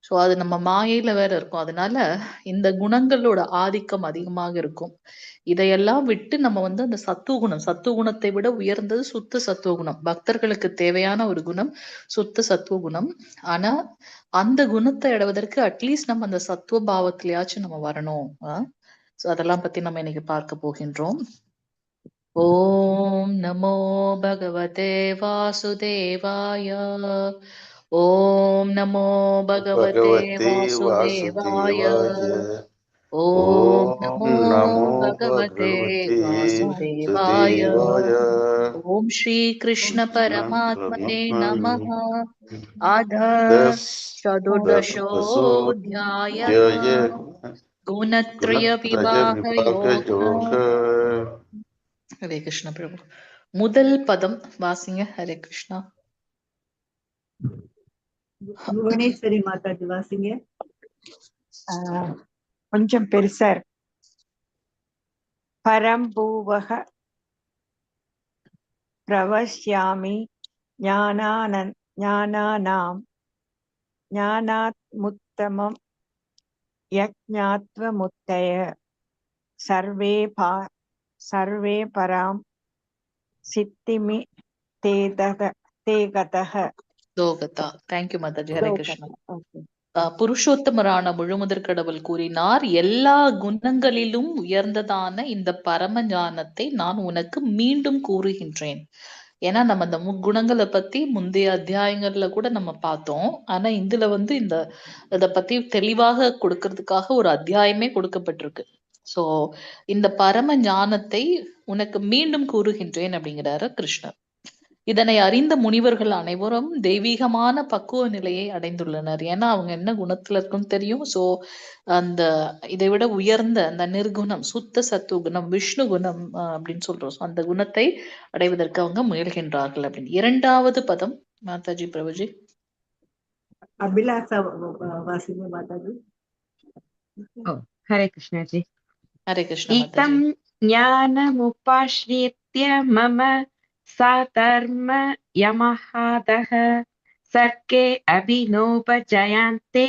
B: சோ அது நம்ம மாயையில வேற இருக்கும். அதனால இந்த குணங்களோட ஆதிக்கம் அதிகமாக இருக்கும். இதையெல்லாம் விட்டு நம்ம வந்து அந்த சத்துவகுணத்தை விட உயர்ந்தது சுத்த சத்துவகுணம். பக்தர்களுக்கு தேவையான ஒரு குணம் சுத்த சத்துவகுணம். ஆனா அந்த குணத்தை அடைவதற்கு அட்லீஸ்ட் நம்ம அந்த சத்துவ பாவத்திலேயாச்சும் நம்ம வரணும். சோ அதெல்லாம் பத்தி நம்ம இன்னைக்கு பார்க்க போகின்றோம். ஓம் நமோ பகவதே வாசுதேவாய. ஓம் நமோ பகவதே வாசுதேவாய. ஓம் நமோ பகவதே வாசுதேவாய. ஓம் ஸ்ரீ கிருஷ்ண பரமாத்மனே நமः. அத சதுர்தசோऽध्यायः குணத்ரய விபாக யோக. ஹரே கிருஷ்ண பிரபு. முதல் பதம் வாசிங்க. ஹரே கிருஷ்ணா.
E: புவனேஸ்வரி மாதாஜி வாசிங்க.
F: கொஞ்சம் பெருசா இருக்கு. பரம்பூவக பிரவஸ்யாமி ஞானானாம் ஞானாத்முத்தமம் யஜ்ஞாத்வமுத்தய சர்வே பராம் சித்திமி தேகதஹ.
B: தேங்க்யூ மாதாஜி. ஹரே கிருஷ்ணா. புருஷோத்தமரான முழுமுதற் கடவுள் கூறினார், எல்லா குணங்களிலும் உயர்ந்ததான இந்த பரம ஞானத்தை நான் உனக்கு மீண்டும் கூறுகின்றேன். ஏன்னா நம்ம இந்த முக்குணங்களை பத்தி முந்தைய அத்தியாயங்கள்ல கூட நம்ம பார்த்தோம். ஆனா இதுல வந்து இத பத்தி தெளிவாக கொடுக்கறதுக்காக ஒரு அத்தியாயமே கொடுக்கப்பட்டிருக்கு. சோ இந்த பரம ஞானத்தை உனக்கு மீண்டும் கூறுகின்றேன் அப்படிங்கிறாரு கிருஷ்ணர். இதனை அறிந்த முனிவர்கள் அனைவரும் தெய்வீகமான பக்குவ நிலையை அடைந்துள்ளனர். ஏன்னா அவங்க என்ன குணத்துல இருக்குன்னு தெரியும். சோ அந்த இதை விட உயர்ந்த அந்த நிர்குணம், சுத்த சத்துவ குணம், விஷ்ணு குணம் அப்படின்னு சொல்றோம். அந்த குணத்தை அடைவதற்கு அவங்க முயல்கின்றார்கள் அப்படின்னு. 2வது பதம் மாதாஜி பிரபுஜி.
E: அபிலாஷா வாசிங்க மாதாஜி.
A: ஹரே கிருஷ்ணாஜி.
B: ஹரே கிருஷ்ண மாதாஜி.
H: ज्ञानमुपाश्रित्य मम साधर्म यमहादः सर्गे अभिनोपजयन्ते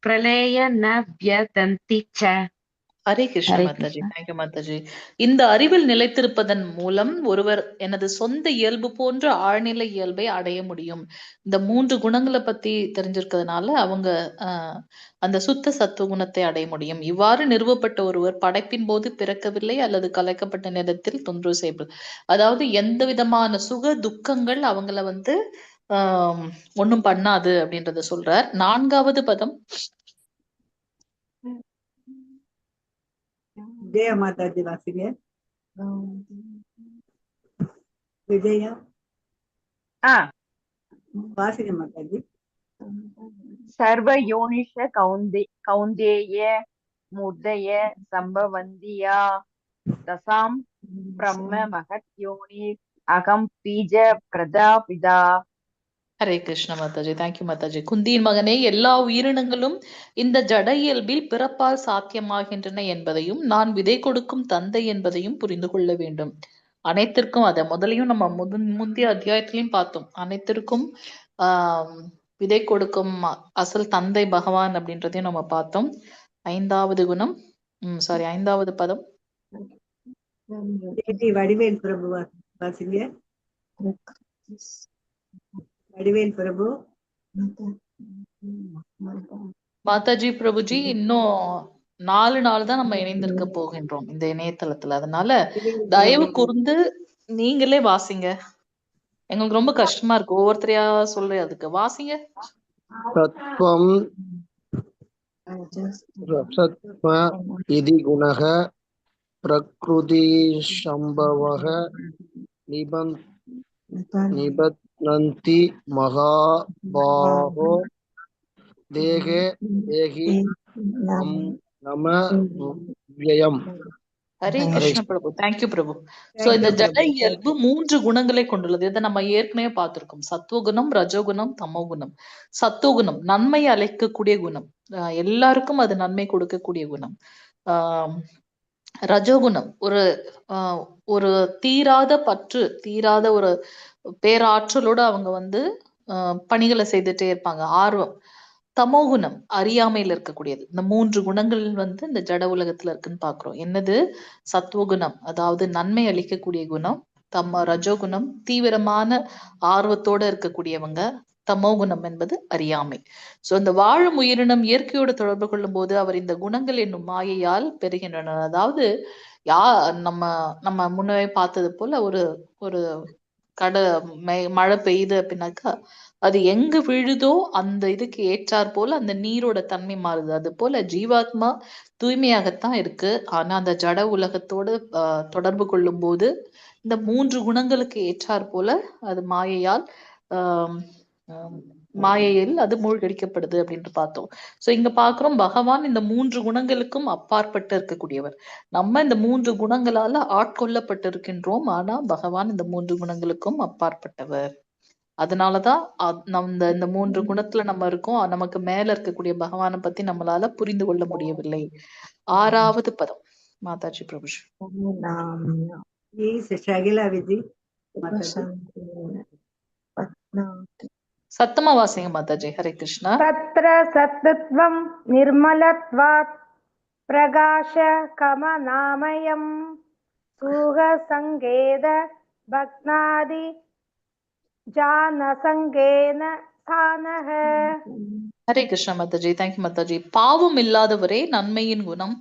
H: प्रलय न व्यदन्ति च.
B: ஹரே கிருஷ்ண
A: ஹரே
B: மாதாஜி.
A: கிருஷ்ணா.
B: தேங்க்யூ மாதாஜி. இந்த அறிவில் நிலைத்திருப்பதன் மூலம் ஒருவர் எனது சொந்த இயல்பு போன்ற ஆழ்நிலை இயல்பை அடைய முடியும். இந்த 3 குணங்களை பத்தி தெரிஞ்சிருக்கிறதுனால அவங்க அந்த சுத்த சத்துவ குணத்தை அடைய முடியும். இவ்வாறு நிறுவப்பட்ட ஒருவர் படைப்பின் போது பிறக்கவில்லை அல்லது கலைக்கப்பட்ட நேரத்தில் தொந்தரவு செய்யப்படும். அதாவது எந்த விதமான சுக துக்கங்கள் அவங்கள வந்து ஒண்ணும் பண்ணாது அப்படின்றத சொல்றார். 4வது பதம்.
E: விஜயா மாதாஜி வாசிங்க. விஜயா வாசிங்க மாதாஜி.
F: सर्वयोनिष कौन्तेय मूर्धय सम्भवन्ति तसां ब्रह्म महत् योनि अहं बीज प्रजापिता.
B: ஹரே கிருஷ்ண மாதாஜி. தேங்க்யூ மாதாஜி. குந்தியின் மகனே, எல்லா உயிரினங்களும் இந்த ஜட இயல்பில் பிறப்பால் சாத்தியமாகின்றன என்பதையும் நான் விதை கொடுக்கும் தந்தை என்பதையும் புரிந்து கொள்ள வேண்டும். அனைத்திற்கும் அதை முதலையும் நம்ம முந்தைய அத்தியாயத்திலையும் பார்த்தோம். அனைத்திற்கும் விதை கொடுக்கும் அசல் தந்தை பகவான் அப்படின்றதையும் நம்ம பார்த்தோம். 5வது குணம், 5வது பதம்.
E: வடிவேல் பிரபு வாசிங்க. வடிவேல் பிரபு.
B: மாதாஜி பிரபுஜி, இன்னும் 4 நாள் தான் நம்ம இணைந்திருக்க போகின்றோம் இந்த இணையதளத்துல. அதனால தயவு கூர்ந்து நீங்களே வாசிங்க. எங்களுக்கு ரொம்ப கஷ்டமா இருக்கு ஒவ்வொருத்தரையா சொல்றதுக்கு. வாசிங்க.
D: சத்வம் ரசத்வ இதி குணக பிரக்ருதி சம்பவக நிபத்னந்தி மகாபாஹோ தேகே தேகி நம வியம்.
B: ஹரே கிருஷ்ண பிரபு. தேங்க்யூ பிரபு. சோ இந்த ஜட இயல்பு 3 குணங்களை கொண்டுள்ளது. இதை நம்ம ஏற்கனவே பார்த்திருக்கோம். சத்துவகுணம், ரஜோகுணம், தமோகுணம். சத்துவகுணம் நன்மை அளிக்கக்கூடிய குணம், எல்லாருக்கும் அது நன்மை கொடுக்கக்கூடிய குணம். ரஜோகுணம் ஒரு தீராத பற்று, தீராத ஒரு பேராற்றலோட அவங்க வந்து பணிகளை செய்துட்டே இருப்பாங்க, ஆர்வம். தமோகுணம் அறியாமையில் இருக்கக்கூடியது. இந்த 3 குணங்கள் வந்து இந்த ஜட உலகத்துல இருக்குன்னு பாக்குறோம். என்னது? சத்துவகுணம் அதாவது நன்மை அளிக்கக்கூடிய குணம், ரஜோகுணம் தீவிரமான ஆர்வத்தோட இருக்கக்கூடியவங்க, தமோகுணம் என்பது அறியாமை. சோ இந்த வாழும் உயிரினம் இயற்கையோடு தொடர்பு கொள்ளும் போது அவர் இந்த குணங்கள் என்னும் மாயையால் பெறுகின்றனர். அதாவது நம்ம முன்னவே பார்த்தது போல ஒரு மழை பெய்யுது அப்படின்னாக்கா அது எங்க விழுதோ அந்த இதுக்கு ஏற்றாற் போல அந்த நீரோட தன்மை மாறுது. அது போல ஜீவாத்மா தூய்மையாகத்தான் இருக்கு. ஆனா அந்த ஜட உலகத்தோடு தொடர்பு கொள்ளும் போது இந்த 3 குணங்களுக்கு ஏற்றாற் போல அது மாயையில் அது மூழ்கடிக்கப்படுது அப்படின்ட்டு பார்த்தோம். சோ இங்க பாக்குறோம் பகவான் இந்த 3 குணங்களுக்கும் அப்பாற்பட்டு இருக்கக்கூடியவர். நம்ம இந்த 3 குணங்களால ஆட்கொள்ளப்பட்டு இருக்கின்றோம். ஆனா பகவான் இந்த 3 குணங்களுக்கும் அப்பாற்பட்டவர். அதனாலதான் இந்த 3 குணத்துல நம்ம இருக்கோம். நமக்கு மேல இருக்கக்கூடிய பகவானை பத்தி நம்மளால புரிந்து கொள்ள முடியவில்லை. 6வது பதம் மாதாஜி பிரபுஜி. சத்தமா வாசிங்க மாதாஜி. ஹரே கிருஷ்ணா.
I: தத்ர சத்த்வம் நிர்மலத்வாத் பிரகாஷ கமநாமயம் சூக சங்கேத பக்னாதி ஜானசங்கேன ஸ்தானஹ.
B: ஹரே கிருஷ்ணா மாதாஜி. தேங்க்யூ மாதாஜி. பாவம் இல்லாதவரே நன்மையின் குணம்,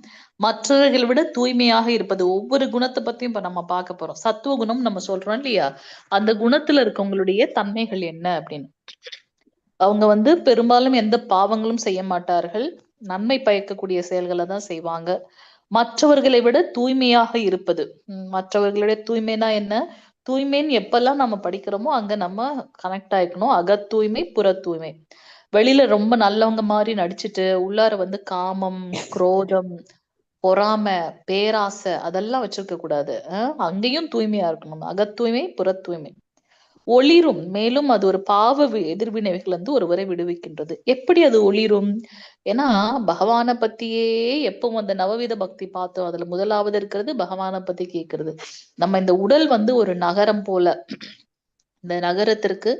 B: மற்றவர்களை விட தூய்மையாக இருப்பது. ஒவ்வொரு குணத்தை பத்தியும் இப்ப நம்ம பார்க்க போறோம். சத்துவ குணம் நம்ம சொல்றோம் இல்லையா, அந்த குணத்துல இருக்கவங்களுடைய தன்மைகள் என்ன அப்படின்னு. அவங்க வந்து பெரும்பாலும் எந்த பாவங்களும் செய்ய மாட்டார்கள், நன்மை பயக்கக்கூடிய செயல்களை தான் செய்வாங்க. மற்றவர்களை விட தூய்மையாக இருப்பது. மற்றவர்களுடைய தூய்மைனா என்ன? தூய்மைன்னு எப்பெல்லாம் நம்ம படிக்கிறோமோ அங்க நம்ம கனெக்ட் ஆயிக்கணும். அகத்தூய்மை, புற தூய்மை. வெளியில ரொம்ப நல்லவங்க மாதிரி நடிச்சுட்டு உள்ளார வந்து காமம், குரோதம், பொறாமை, பேராசை அதெல்லாம் வச்சிருக்க கூடாது. அங்கேயும் தூய்மையா இருக்கணும். அகத்தூய்மை, புற தூய்மை. ஒளிரும். மேலும் அது ஒரு பாவ எதிர்வினைகள் வந்து ஒருவரை விடுவிக்கின்றது. எப்படி அது ஒளிரும்? ஏன்னா பகவானை பத்தியே எப்பவும் அந்த நவவித பக்தி பார்த்தோம். அதுல முதலாவது இருக்கிறது பகவானை பத்தி கேட்கறது. நம்ம இந்த உடல் வந்து ஒரு நகரம் போல. இந்த நகரத்திற்கு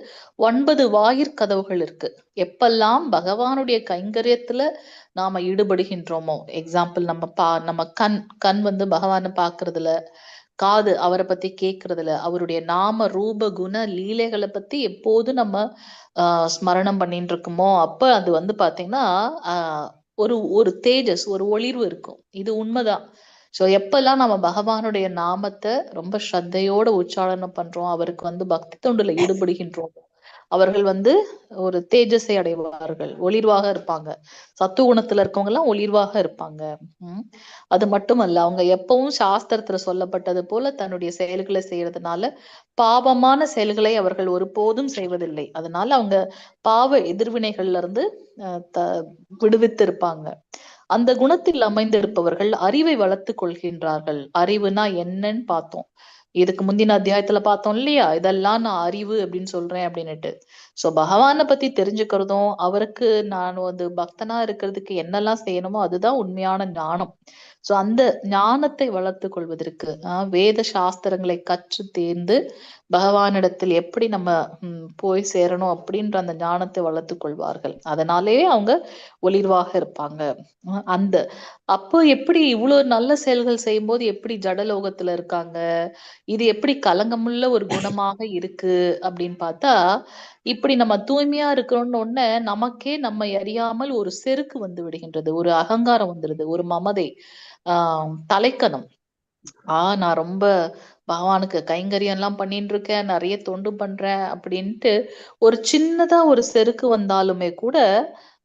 B: 9 வாயிற்கதவுகள் இருக்கு. எப்பெல்லாம் பகவானுடைய கைங்கரியத்துல நாம ஈடுபடுகின்றோமோ, எக்ஸாம்பிள் நம்ம கண் வந்து பகவானை பாக்குறதுல, காது அவரை பத்தி கேட்கறதுல, அவருடைய நாம ரூப குண லீலைகளை பத்தி எப்போது நம்ம ஸ்மரணம் பண்ணிட்டு இருக்குமோ, அப்ப அது வந்து பாத்தீங்கன்னா ஒரு ஒரு தேஜஸ், ஒரு ஒளிர்வு இருக்கும். இது உண்மைதான். ஸோ எப்பெல்லாம் நம்ம பகவானுடைய நாமத்தை ரொம்ப ஸ்ரத்தையோட உச்சாரணம் பண்றோம், அவருக்கு வந்து பக்தி தொண்டுல ஈடுபடுகின்றோம், அவர்கள் வந்து ஒரு தேஜஸை அடைவார்கள், ஒளிர்வாக இருப்பாங்க. சத்துவகுணத்துல இருக்கவங்க எல்லாம் ஒளிர்வாக இருப்பாங்க. அது மட்டுமல்ல, அவங்க எப்பவும் சாஸ்திரத்துல சொல்லப்பட்டது போல தன்னுடைய செயல்களை செய்யறதுனால பாவமான செயல்களை அவர்கள் ஒருபோதும் செய்வதில்லை. அதனால அவங்க பாவ எதிர்வினைகள்ல இருந்து விடுவித்து இருப்பாங்க. அந்த குணத்தில் அமைந்திருப்பவர்கள் அறிவை வளர்த்து கொள்கின்றார்கள். அறிவுனா என்னன்னு பார்த்தோம். இதுக்கு முந்தின அத்தியாயத்துல பார்த்தோம் இல்லையா, இதெல்லாம் நான் அறிவு அப்படின்னு சொல்றேன் அப்படின்னுட்டு. சோ பகவானை பத்தி தெரிஞ்சுக்கிறதும், அவருக்கு நான் வந்து பக்தனா இருக்கிறதுக்கு என்னெல்லாம் செய்யணுமோ அதுதான் உண்மையான ஞானம். சோ அந்த ஞானத்தை வளர்த்து கொள்வதற்கு வேத சாஸ்திரங்களை கற்று தேர்ந்து பகவானிடத்தில் எப்படி நம்ம போய் சேரணும் அப்படின்ற அந்த ஞானத்தை வளர்த்து கொள்வார்கள். அதனாலேயே அவங்க ஒளிர்வாக இருப்பாங்க. அந்த அப்போ எப்படி இவ்வளவு நல்ல செயல்கள் செய்யும் போது எப்படி ஜடலோகத்துல இருக்காங்க, இது எப்படி கலங்கமுள்ள ஒரு குணமாக இருக்கு அப்படின்னு பார்த்தா, இப்படி நம்ம தூய்மையா இருக்கிறோம்னு ஒண்ணு நமக்கே நம்மை அறியாமல் ஒரு செருக்கு வந்து விடுகின்றது, ஒரு அகங்காரம் வந்துடுது, ஒரு மமதை, தலைக்கணம். நான் ரொம்ப பகவானுக்கு கைங்கரியம் எல்லாம் பண்ணிட்டு இருக்கேன், நிறைய தொண்டு பண்றேன் அப்படின்ட்டு ஒரு சின்னதா ஒரு செருக்கு வந்தாலுமே கூட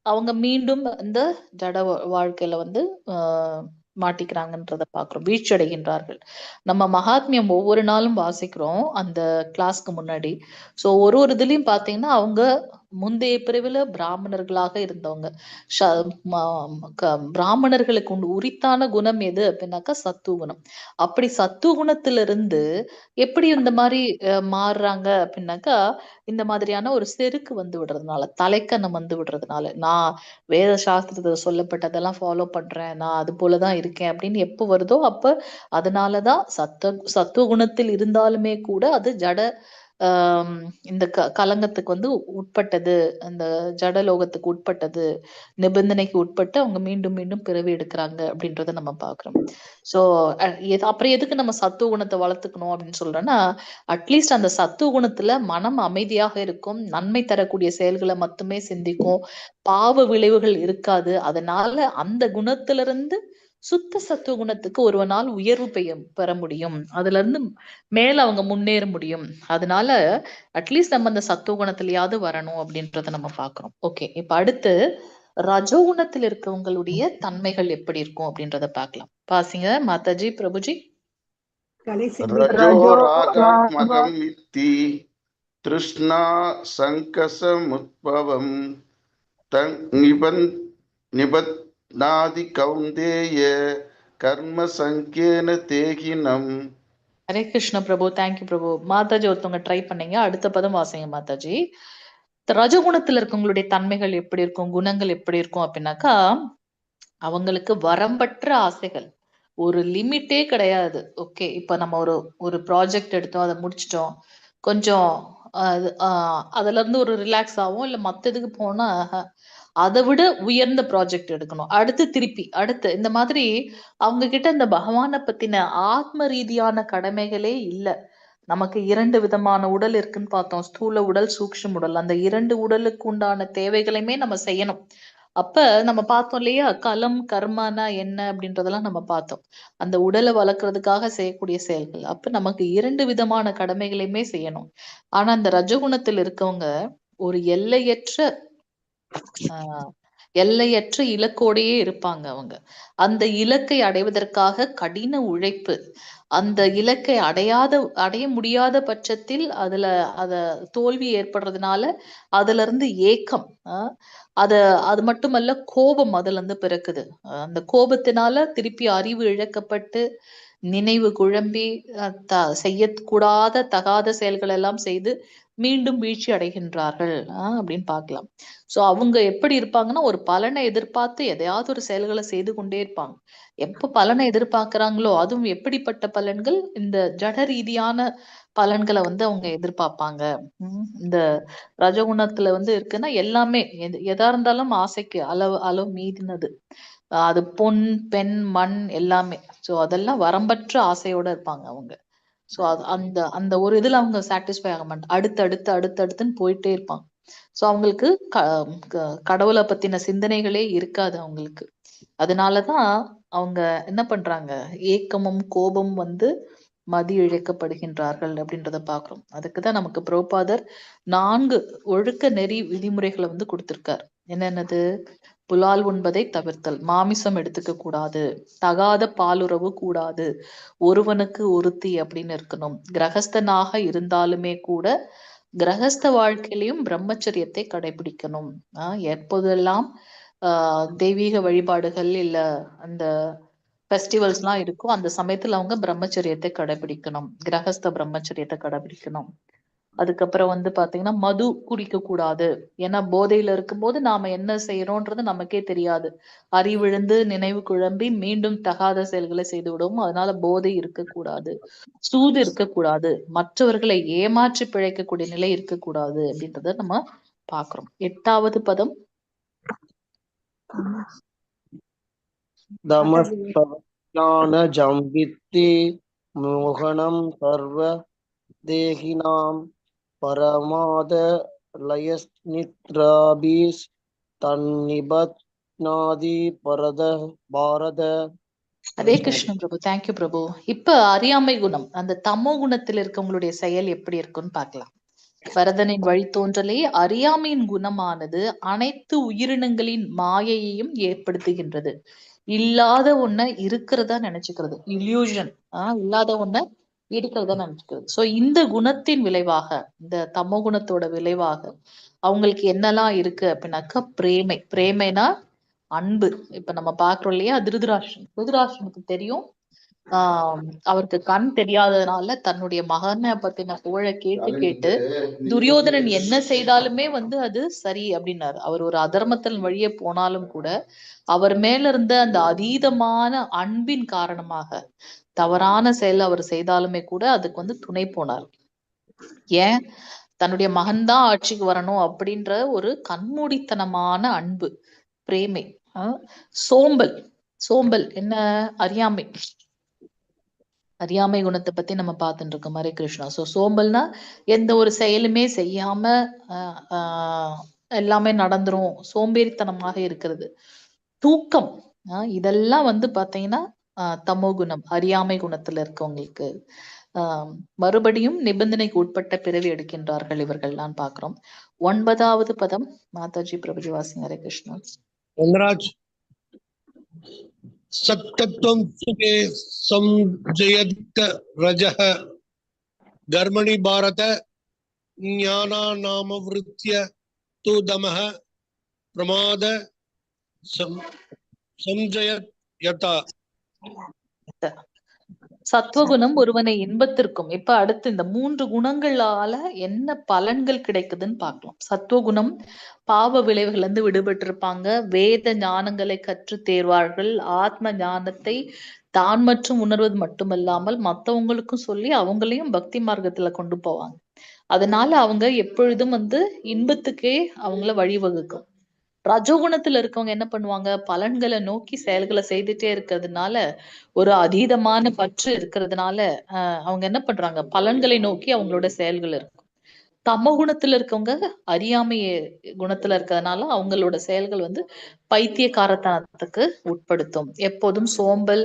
B: அவங்க மீண்டும் இந்த ஜட வாழ்க்கையில வந்து மாட்டிக்கிறாங்கன்றத பாக்குறோம், வீழ்ச்சி அடைகின்றார்கள். நம்ம மகாத்மியம் ஒவ்வொரு நாளும் வாசிக்கிறோம் அந்த கிளாஸ்க்கு முன்னாடி. சோ ஒரு இதுலயும் பாத்தீங்கன்னா அவங்க முந்தைய பிரிவுல பிராமணர்களாக இருந்தவங்க. பிராமணர்களுக்கு உரித்தான குணம் எது அப்படின்னாக்கா சத்துவகுணம். அப்படி சத்துவகுணத்திலிருந்து எப்படி இந்த மாதிரி மாறுறாங்க அப்படின்னாக்கா, இந்த மாதிரியான ஒரு செருக்கு வந்து விடுறதுனால, தலைக்கணம் வந்து விடுறதுனால, நான் வேத சாஸ்திரத்துல சொல்லப்பட்டதெல்லாம் ஃபாலோ பண்றேன், நான் அது போலதான் இருக்கேன் அப்படின்னு எப்போ வருதோ அப்ப அதனாலதான் சத்துவகுணத்தில் இருந்தாலுமே கூட அது ஜட இந்த கலங்கத்துக்கு வந்து உட்பட்டது, அந்த ஜடலோகத்துக்கு உட்பட்டது, நிபந்தனைக்கு உட்பட்டு அவங்க மீண்டும் மீண்டும் பிறவி எடுக்கிறாங்க அப்படின்றத நம்ம பாக்குறோம். சோ அப்புறம் எதுக்கு நம்ம சத்துவ குணத்தை வளர்த்துக்கணும் அப்படின்னு சொல்றேன்னா, அட்லீஸ்ட் அந்த சத்துவ குணத்துல மனம் அமைதியாக இருக்கும், நன்மை தரக்கூடிய செயல்களை மட்டுமே சிந்திக்கும், பாவ விளைவுகள் இருக்காது. அதனால அந்த குணத்திலிருந்து சுத்த சத்துவ குணத்துக்கு ஒருவனால் உயர்வு பெற முடியும், அதுல இருந்து மேல அவங்க முன்னேற முடியும். அதனால அட்லீஸ்ட் நம்ம அந்த சத்துவ குணத்திலயாவது வரணும் அப்படின்றத நம்ம பாக்குறோம். ஓகே, இப்ப அடுத்து ரஜோகுணத்தில் இருக்கவங்களுடைய தன்மைகள் எப்படி இருக்கும் அப்படின்றத பார்க்கலாம். பாசிங்க மாதாஜி, பிரபுஜி.
J: ரஜோராகாத்மகம் இத்தி திருஷ்ணா சங்கசமுத்பவம் தங் நிபத்நாதி கௌந்தேய கர்ம சங்கேன தேகினம்.
B: ஹரே கிருஷ்ண பிரபு, தேங்க்யூ பிரபு. மாதாஜி ஒருத்தவங்க ட்ரை பண்ணீங்க, அடுத்த பதம் வாசிங்க மாதாஜி. ரஜகுணத்துல இருக்கவங்களுடைய தன்மைகள் எப்படி இருக்கும், குணங்கள் எப்படி இருக்கும் அப்படின்னாக்கா, அவங்களுக்கு வரம்பற்ற ஆசைகள், ஒரு லிமிட்டே கிடையாது. ஓகே, இப்ப நம்ம ஒரு ப்ராஜெக்ட் எடுத்தோம், அதை முடிச்சிட்டோம், கொஞ்சம் அதுல இருந்து ஒரு ரிலாக்ஸ் ஆகும், இல்ல மத்ததுக்கு போனா அதை விட உயர்ந்த ப்ராஜெக்ட் எடுக்கணும், அடுத்து இந்த மாதிரி அவங்க கிட்ட இந்த பகவானை பத்தின ஆத்ம ரீதியான கடமைகளே இல்லை. நமக்கு 2 விதமான உடல் இருக்குன்னு பார்த்தோம், ஸ்தூல உடல், சூக்ஷ்ம உடல். அந்த 2 உடலுக்கு உண்டான தேவைகளையுமே நம்ம செய்யணும். அப்ப நம்ம பார்த்தோம் இல்லையா, கலம் கர்மானா என்ன அப்படின்றதெல்லாம் நம்ம பார்த்தோம். அந்த உடலை வளர்க்கறதுக்காக செய்யக்கூடிய செயல்கள். அப்ப நமக்கு 2 விதமான கடமைகளையுமே செய்யணும். ஆனா இந்த ரஜகுணத்தில் இருக்கவங்க ஒரு எல்லையற்ற இலக்கோடையே இருப்பாங்க. அவங்க அந்த இலக்கை அடைவதற்காக கடின உழைப்பு, அந்த இலக்கை அடைய முடியாத பட்சத்தில் அத தோல்வி ஏற்படுறதுனால அதுல இருந்து ஏக்கம், அது மட்டுமல்ல கோபம் அதுல இருந்து பிறக்குது. அந்த கோபத்தினால திருப்பி அறிவு இழக்கப்பட்டு நினைவு குழம்பி செய்யக்கூடாத தகாத செயல்கள் எல்லாம் செய்து மீண்டும் வீழ்ச்சி அடைகின்றார்கள் அப்படின்னு பார்க்கலாம். சோ அவங்க எப்படி இருப்பாங்கன்னா, ஒரு பலனை எதிர்பார்த்து எதையாவது ஒரு செயல்களை செய்து கொண்டே இருப்பாங்க. எப்ப பலனை எதிர்பார்க்கிறாங்களோ, அதுவும் எப்படிப்பட்ட பலன்கள், இந்த ஜட ரீதியான பலன்களை வந்து அவங்க எதிர்பார்ப்பாங்க. இந்த ரஜகுணத்துல வந்து இருக்குன்னா எல்லாமே எதா இருந்தாலும் ஆசைக்கு அளவு மீறினது. அது பொன், பெண், மண் எல்லாமே. சோ அதெல்லாம் வரம்பற்ற ஆசையோட இருப்பாங்க அவங்க. சோ அந்த அந்த ஒரு இதுல அவங்க சாட்டிஸ்ஃபை ஆக மாட்டாங்க. அடுத்துன்னு போயிட்டே இருப்பாங்க. சோ அவங்களுக்கு கடவுளை பத்தின சிந்தனைகளே இருக்காது அவங்களுக்கு. அதனாலதான் அவங்க என்ன பண்றாங்க, ஏக்கமும் கோபம் வந்து மதி இழைக்கப்படுகின்றார்கள் அப்படின்றத பாக்குறோம். அதுக்குதான் நமக்கு பிரபுபாதர் 4 ஒழுக்க நெறி விதிமுறைகளை வந்து கொடுத்திருக்காரு. என்னென்னது? புலால் உண்பதை தவிர்த்தல், மாமிசம் எடுத்துக்க கூடாது, தகாத பாலுறவு கூடாது, ஒருவனுக்கு ஒருத்தி அப்படின்னு இருக்கணும், கிரகஸ்தனாக இருந்தாலுமே கூட கிரகஸ்த வாழ்க்கையிலையும் பிரம்மச்சரியத்தை கடைபிடிக்கணும். எப்போதெல்லாம் தெய்வீக வழிபாடுகள் இல்ல அந்த ஃபெஸ்டிவல்ஸ் எல்லாம் இருக்கும், அந்த சமயத்துல அவங்க பிரம்மச்சரியத்தை கடைபிடிக்கணும், கிரகஸ்த பிரம்மச்சரியத்தை கடைபிடிக்கணும். அதுக்கப்புறம் வந்து பாத்தீங்கன்னா மது குடிக்க கூடாது. ஏன்னா போதையில இருக்கும்போது நாம என்ன செய்யறோம்ன்றது நமக்கே தெரியாது. அறிவிழுந்து நினைவு குழம்பி மீண்டும் தகாத செயல்களை செய்து விடுவோம். அதனால போதை இருக்கக்கூடாது, சூது இருக்கக்கூடாது, மற்றவர்களை ஏமாற்றி பிழைக்கக்கூடிய நிலை இருக்கக்கூடாது அப்படின்றத நம்ம பாக்குறோம். 8வது பதம்
D: ஜம்பித்தி மோகனம் சர்வ தேகினாம் பரமாத லயஸ்நித்ராபீஸ் தன்னிபத் நாதி பரத பாரத.
B: ஹரே கிருஷ்ணன் பிரபு. தேங்க்யூ பிரபு. இப்ப அறியாமை குணம், அந்த தமோ குணத்தில் இருக்கவங்களுடைய செயல் எப்படி இருக்குன்னு பார்க்கலாம். பரதனின் வழித்தோன்றலே அறியாமையின் குணமானது அனைத்து உயிரினங்களின் மாயையையும் ஏற்படுத்துகின்றது. இல்லாத ஒன்ன இருக்கிறதா நினைச்சுக்கிறது, இல்யூஷன். இல்லாத ஒன்ன இருக்கிறதா நினைச்சுக்கிறது. சோ இந்த குணத்தின் விளைவாக, இந்த தமோ குணத்தோட விளைவாக அவங்களுக்கு என்னெல்லாம் இருக்கு அப்படின்னாக்கா, பிரேமைனா அன்பு. இப்ப நம்ம பாக்குறோம் இல்லையா, திருதராஷ்டிரனுக்கு தெரியும் அவருக்கு கண் தெரியாததுனால தன்னுடைய மகனை பத்தின புகழை கேட்டு துரியோதனன் என்ன செய்தாலுமே வந்து அது சரி அப்படின்னாரு. அவர் ஒரு அதர்மத்தின் வழியே போனாலும் கூட அவர் மேல இருந்த அந்த அதீதமான அன்பின் காரணமாக தவறான செயல் அவர் செய்தாலுமே கூட அதுக்கு வந்து துணை போனார். ஏன்? தன்னுடைய மகன்தான் ஆட்சிக்கு வரணும் அப்படின்ற ஒரு கண்மூடித்தனமான அன்பு, பிரேமை. சோம்பல் என்ன? அறியாமை குணத்தை பத்தி நம்ம பார்த்துட்டு இருக்கோம். ஹரே கிருஷ்ணா. சோ சோம்பல்னா எந்த ஒரு செயலுமே செய்யாம எல்லாமே நடந்துரும், சோம்பேறித்தனமாக இருக்கிறது. தூக்கம், இதெல்லாம் வந்து பாத்தீங்கன்னா தமோ குணம், அறியாமை குணத்துல இருக்கவங்களுக்கு. மறுபடியும் நிபந்தனைக்கு உட்பட்ட பிறவி எடுக்கின்றார்கள் இவர்கள்லாம் பார்க்கிறோம். 9வது பதம் மாதாஜி பிரபுஜி வாசிங்க. ஹரே கிருஷ்ணா.
K: सत्तत्वं सुखे संजयत रजः कर्मणि भारत ज्ञानानामवृत्य तु दमः प्रमाद संजयत यथा.
B: சத்துவகுணம் ஒருவனை இன்பத்திற்கும், இப்ப அடுத்து இந்த 3 குணங்களால என்ன பலன்கள் கிடைக்குதுன்னு பார்க்கலாம். சத்துவகுணம் பாவ விளைவுகள் இருந்து விடுபட்டிருப்பாங்க, வேத ஞானங்களை கற்று தேர்வார்கள், ஆத்ம ஞானத்தை தான் மற்றும் உணர்வது மட்டுமல்லாமல் மற்றவங்களுக்கும் சொல்லி அவங்களையும் பக்தி மார்க்கத்துல கொண்டு போவாங்க. அதனால அவங்க எப்பொழுதும் வந்து இன்பத்துக்கே அவங்கள வழிவகுக்கும். ரஜோகுணத்துல இருக்கவங்க என்ன பண்ணுவாங்க, பலன்களை நோக்கி செயல்களை செய்துட்டே இருக்கிறதுனால, ஒரு அதீதமான பற்று இருக்கிறதுனால அவங்க என்ன பண்றாங்க, பலன்களை நோக்கி அவங்களோட செயல்கள் இருக்கும். தமோ குணத்துல இருக்கவங்க அறியாமை குணத்துல இருக்கிறதுனால அவங்களோட செயல்கள் வந்து பைத்தியக்காரத்தனத்துக்கு உட்படுத்தும். எப்போதும் சோம்பல்,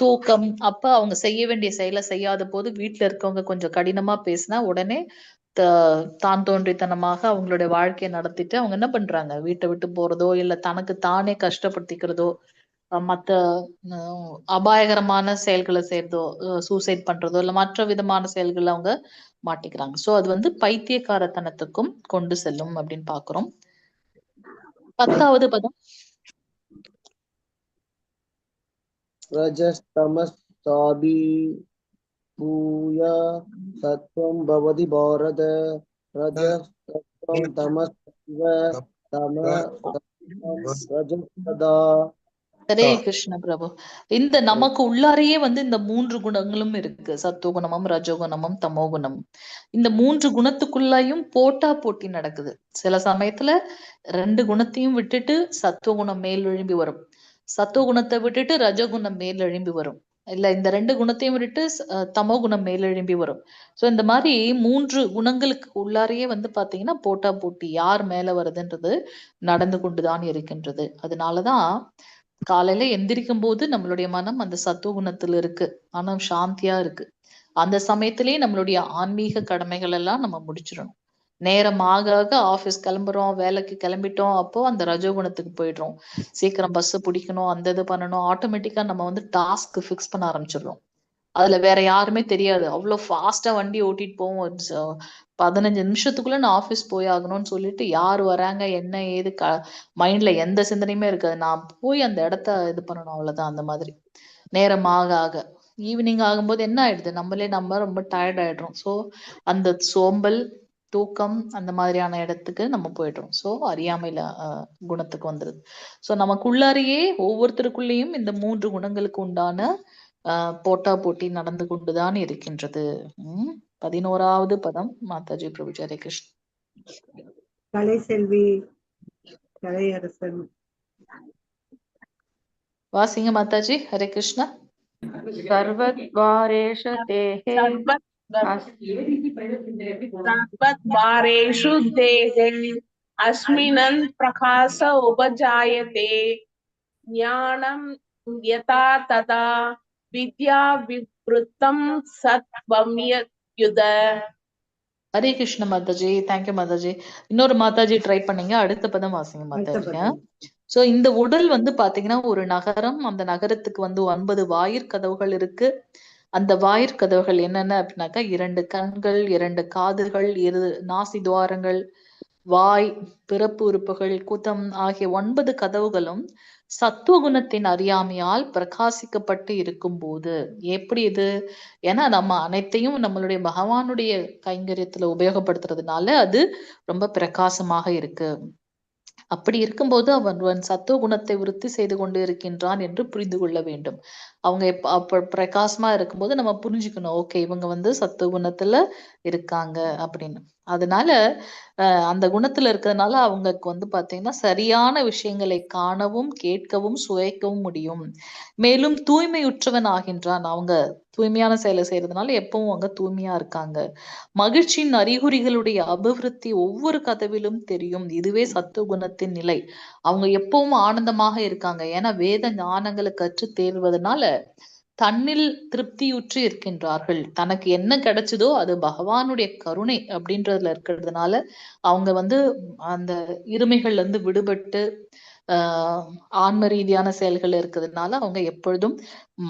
B: தூக்கம். அப்ப அவங்க செய்ய வேண்டிய செயலை செய்யாத போது வீட்டுல இருக்கவங்க கொஞ்சம் கடினமா பேசினா உடனே தான் தோன்றித்தனமாக அவங்களுடைய வாழ்க்கையை நடத்திட்டு அவங்க என்ன பண்றாங்க, வீட்டை விட்டு போறதோ இல்ல தனக்கு தானே கஷ்டப்படுத்திக்கிறதோ, மத்த அபாயகரமான செயல்களை செய்யறதோ, சூசைட் பண்றதோ இல்ல மற்ற விதமான செயல்கள் அவங்க மாட்டிக்கிறாங்க. சோ அது வந்து பைத்தியக்காரத்தனத்துக்கும் கொண்டு செல்லும் அப்படின்னு பாக்குறோம். 10வது பதம்
D: ரஜஸ்தமஸ்தாபி பூயா சத்வம் பவதி பாரத ரஜஸ்தத்வம் தமஸ்தவ தம ரஜஸ்ததா.
B: ஹரே கிருஷ்ண பிரபு. இந்த நமக்கு உள்ளாரையே வந்து இந்த 3 குணங்களும் இருக்கு. சத்துவகுணமும் ரஜோகுணமும் தமோகுணமும். இந்த 3 குணத்துக்குள்ளையும் போட்டா போட்டி நடக்குது. சில சமயத்துல 2 குணத்தையும் விட்டுட்டு சத்துவகுணம் மேல் எழும்பி வரும், சத்துவகுணத்தை விட்டுட்டு ரஜோகுணம் மேல் எழும்பி வரும், இல்ல இந்த 2 குணத்தையும் விட்டுட்டு தமோகுணம் மேல் எழும்பி வரும். சோ இந்த மாதிரி 3 குணங்களுக்கு உள்ளாரையே வந்து பாத்தீங்கன்னா போட்டா போட்டி யார் மேல வருதுன்றது நடந்து கொண்டுதான் இருக்கின்றது. அதனாலதான் காலையில எந்திரிக்கும் போது நம்மளுடைய மனம் அந்த சத்துவ குணத்துல இருக்கு, மனம் சாந்தியா இருக்கு. அந்த சமயத்திலேயே நம்மளுடைய ஆன்மீக கடமைகள் எல்லாம் நம்ம முடிச்சிடணும். நேரம் ஆக ஆக ஆபீஸ் கிளம்புறோம், வேலைக்கு கிளம்பிட்டோம், அப்போ அந்த ரஜோகுணத்துக்கு போயிடுறோம். சீக்கிரம் பஸ் பிடிக்கணும், அந்த இது பண்ணணும், ஆட்டோமேட்டிக்கா நம்ம வந்து டாஸ்க் ஃபிக்ஸ் பண்ண ஆரம்பிச்சிடுறோம். அதுல வேற யாருமே தெரியாது, அவ்வளவு ஃபாஸ்டா வண்டி ஓட்டிட்டு போவோம். 15 நிமிஷத்துக்குள்ள நான் ஆபீஸ் போய் ஆகணும்னு சொல்லிட்டு யார் வராங்க என்ன ஏது மைண்ட்ல எந்த சிந்தனையுமே இருக்காது. நான் போய் அந்த இடத்த இது பண்ணணும், அவ்வளவுதான். அந்த மாதிரி நேரம் ஆக ஆக ஈவினிங் ஆகும்போது என்ன ஆயிடுது, நம்ம ரொம்ப டயர்ட் ஆயிடுறோம். ஸோ அந்த சோம்பல் தூக்கம் அந்த மாதிரியான இடத்துக்கு நம்ம போயிடுறோம். ஸோ அறியாமையில குணத்துக்கு வந்துருது. ஸோ நமக்குள்ளாரையே ஒவ்வொருத்தருக்குள்ளேயும் இந்த 3 குணங்களுக்கு உண்டான போட்டா போட்டி நடந்து கொண்டுதான் இருக்கின்றது. 11வது பதம் மாதாஜி பிரபுஜி. ஹரே கிருஷ்ண.
E: கலைசெல்வி கலையரசன்
B: வாசிங்க மாதாஜி. ஹரே கிருஷ்ண.
H: सर्वद्वारेषु देहे
L: सर्वद्वारेषु देहे अस्मिन् प्रकाश उपजायते ज्ञानं यथा तथा विद्या विवृतं सत्वं युध.
B: ஹரே கிருஷ்ண மாதாஜி. தேங்க்யூ மாதாஜி. இன்னொரு மாதாஜி ட்ரை பண்ணீங்க, அடுத்த பதம் வாசிங்க மாதாஜிங்க. சோ இந்த உடல் வந்து பாத்தீங்கன்னா ஒரு நகரம், அந்த நகரத்துக்கு வந்து 9 வாயிற்கதவுகள் இருக்கு. அந்த வாயிற்கதவுகள் என்னென்ன அப்படின்னாக்கா 2 கண்கள், 2 காதுகள், 2 நாசி துவாரங்கள், வாய், பிறப்பு உறுப்புகள், குதம் ஆகிய 9 கதவுகளும் சத்துவகுணத்தின் அறியாமையால் பிரகாசிக்கப்பட்டு இருக்கும் போது எப்படி இது, ஏன்னா நம்ம அனைத்தையும் நம்மளுடைய பகவானுடைய கைங்கரியத்துல உபயோகப்படுத்துறதுனால அது ரொம்ப பிரகாசமாக இருக்கு. அப்படி இருக்கும்போது அவன் சத்துவ குணத்தை விருத்தி செய்து கொண்டு இருக்கின்றான் என்று புரிந்து கொள்ள வேண்டும். அவங்க அப்ப பிரகாசமா இருக்கும்போது நம்ம புரிஞ்சுக்கணும், ஓகே இவங்க வந்து சத்துவ குணத்துல இருக்காங்க அப்படின்னு. அதனால அந்த குணத்துல இருக்கிறதுனால அவங்களுக்கு வந்து பாத்தீங்கன்னா சரியான விஷயங்களை காணவும் கேட்கவும் சுவைக்கவும் முடியும். மேலும் தூய்மையுற்றவன் ஆகின்றான். அவங்க தூய்மையான செயலை செய்யறதுனால எப்பவும் அவங்க தூய்மையா இருக்காங்க. மகிழ்ச்சியின் அறிகுறிகளுடைய அபிவிருத்தி ஒவ்வொரு கதவிலும் தெரியும். இதுவே சத்துவ குணத்தின் நிலை. அவங்க எப்பவும் ஆனந்தமாக இருக்காங்க. ஏன்னா வேத ஞானங்களை கற்று தேர்வதனால தன்னில் திருப்தியுற்று இருக்கின்றார்கள். தனக்கு என்ன கிடைச்சதோ அது பகவானுடைய கருணை அப்படின்றதுல இருக்கிறதுனால அவங்க வந்து அந்த இருமைகள்ல இருந்து விடுபட்டு ஆன்ம ரீதியான செயல்கள் இருக்கிறதுனால அவங்க எப்பொழுதும்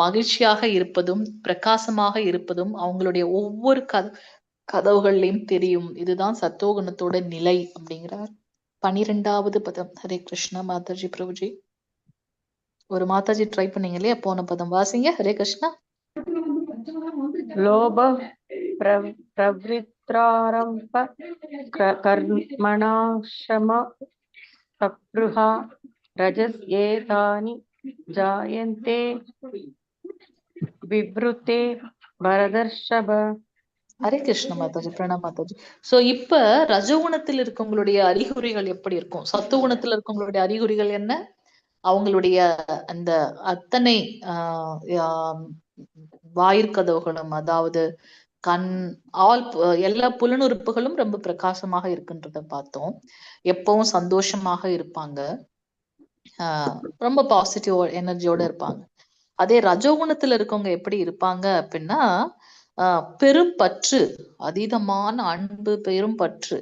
B: மகிழ்ச்சியாக இருப்பதும் பிரகாசமாக இருப்பதும் அவங்களுடைய ஒவ்வொரு கதவுகள்லையும் தெரியும். இதுதான் சத்துவகுணத்தோட நிலை அப்படிங்கிறார். 12வது பதம். ஹரே கிருஷ்ணா மாதாஜி பிரபுஜி. ஒரு மாதாஜி ட்ரை பண்ணீங்க இல்லையா, போன பதம் வாசிங்க. ஹரே கிருஷ்ணா.
H: லோப பிரவித்ராரம்ப கர்மணாஷம சப்ருஹா ரஜஸ் ஏதானி ஜாயந்தே விவ்ருதே பரதர்ஷப.
B: ஹரே கிருஷ்ண மாதாஜி. பிரணாம் மாதாஜி. சோ இப்ப ரஜகுணத்தில் இருக்கவங்களுடைய அறிகுறிகள் எப்படி இருக்கும், சத்துவகுணத்துல இருக்கவங்களுடைய அறிகுறிகள் என்ன, அவங்களுடைய அந்த அத்தனை வாயிற்கதவுகளும், அதாவது கண், எல்லா புலனுறுப்புகளும் ரொம்ப பிரகாசமாக இருக்குன்றத பார்த்தோம். எப்பவும் சந்தோஷமாக இருப்பாங்க, ரொம்ப பாசிட்டிவ் எனர்ஜியோட இருப்பாங்க. அதே ரஜோகுணத்துல இருக்கவங்க எப்படி இருப்பாங்க அப்படின்னா பெரும் பற்று, அதீதமான அன்பு, பெரும் பற்று,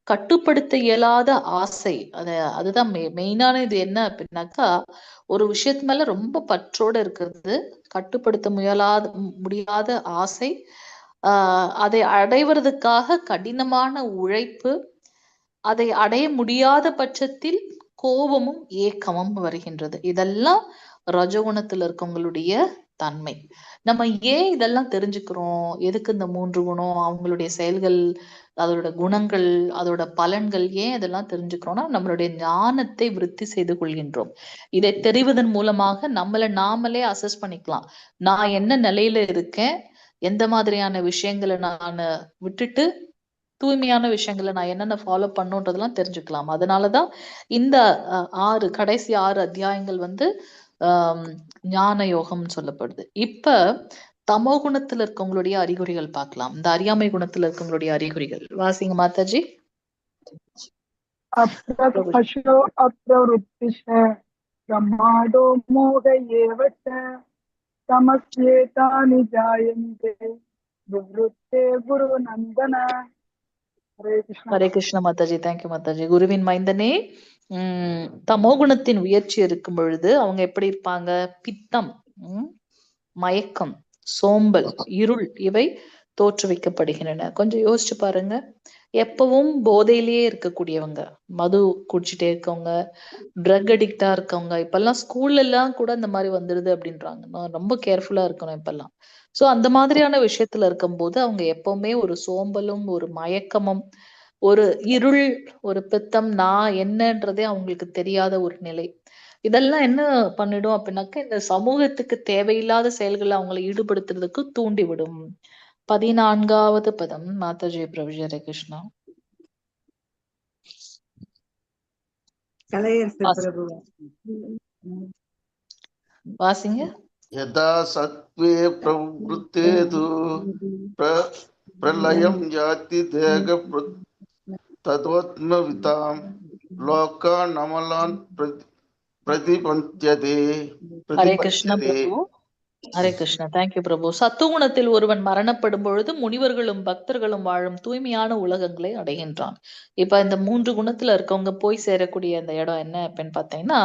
B: கட்டுப்படுத்த இயலாத ஆசை. அதுதான் மெயினான இது என்ன அப்படின்னாக்கா ஒரு விஷயத்து மேல ரொம்ப பற்றோட இருக்கிறது, கட்டுப்படுத்த முடியாத ஆசை, அதை அடைவதற்காக கடினமான உழைப்பு, அதை அடைய முடியாத பட்சத்தில் கோபமும் ஏக்கமும் வருகின்றது. இதெல்லாம் ரஜகுணத்துல இருக்கவங்களுடைய தன்மை. நம்ம ஏன் இதெல்லாம் தெரிஞ்சுக்கிறோம், எதுக்கு இந்த 3 குணம் அவங்களுடைய செயல்கள் அதோட குணங்கள், அதோட பலன்கள். ஏன் இதெல்லாம் தெரிஞ்சுக்கிறோம்னா நம்மளுடைய ஞானத்தை விருத்தி செய்து கொள்கின்றோம். இதை தெரிவதன் மூலமாக நம்மளை நாமளே அசஸ் பண்ணிக்கலாம். நான் என்ன நிலையில இருக்கேன், எந்த மாதிரியான விஷயங்களை நான் விட்டுட்டு தூய்மையான விஷயங்களை நான் என்னென்ன ஃபாலோ பண்ணுன்றதெல்லாம் தெரிஞ்சுக்கலாம். அதனாலதான் இந்த கடைசி 6 அத்தியாயங்கள் வந்து ஞான யோகம்னு சொல்லப்படுது. இப்ப தமோ குணத்துல இருக்கவங்களுடைய அறிகுறிகள் பார்க்கலாம். இந்த அறியாமை குணத்துல இருக்கவங்களுடைய அறிகுறிகள் வாசிங்க மாதாஜி.
G: अप्रपशो अप्रवृत्तिश प्रमादो मोह एव च तमस्येतानि जायन्ते विवृत्ते गुरुनन्दन. हरे कृष्ण.
B: ஹரே கிருஷ்ண மாதாஜி. தேங்க்யூ மாதாஜி. குருவின் மைந்தனே, தமோகுணத்தின் உயர்ச்சி இருக்கும் பொழுது அவங்க எப்படி இருப்பாங்க? பித்தம், மயக்கம், சோம்பல், இருள் இவை தோற்றுவிக்கப்படுகின்றன. கொஞ்சம் யோசிச்சு பாருங்க. எப்பவும் போதையிலேயே இருக்கக்கூடியவங்க, மது குடிச்சிட்டே இருக்கவங்க, ட்ரக் அடிக்டா இருக்கவங்க, இப்பெல்லாம் ஸ்கூல்ல எல்லாம் கூட இந்த மாதிரி வந்துடுது அப்படின்றாங்க. நான் ரொம்ப கேர்ஃபுல்லா இருக்கணும் இப்பெல்லாம். சோ அந்த மாதிரியான விஷயத்துல இருக்கும்போது அவங்க எப்பவுமே ஒரு சோம்பலும், ஒரு மயக்கமும், ஒரு இருள், ஒரு பித்தம், நான் என்னன்றதே அவங்களுக்கு தெரியாத ஒரு நிலை. இதெல்லாம் என்ன பண்ணிடும் அப்படின்னாக்க இந்த சமூகத்துக்கு தேவையில்லாத செயல்களை அவங்களை ஈடுபடுத்துறதுக்கு தூண்டிவிடும். 14வது பதம் மாதாஜி பிரபுஜி. ஹரே கிருஷ்ணா. வாசிங்க.
J: யதா சத்வே பிரவృத்தேது பிரலயம் யாதி தேக ததோத்மவிதாம் லோகான் அமலான் பிரதிபந்தியதே.
B: ஹரே கிருஷ்ணா பிரபு. ஹரே கிருஷ்ணா. தேங்க்யூ பிரபு. சத்துவகுணத்தில் ஒருவன் மரணப்படும் பொழுது முனிவர்களும் பக்தர்களும் வாழும் தூய்மையான உலகங்களை அடைகின்றான். இப்ப இந்த 3 குணத்துல இருக்கவங்க போய் சேரக்கூடிய அந்த இடம் என்ன அப்படின்னு பாத்தீங்கன்னா,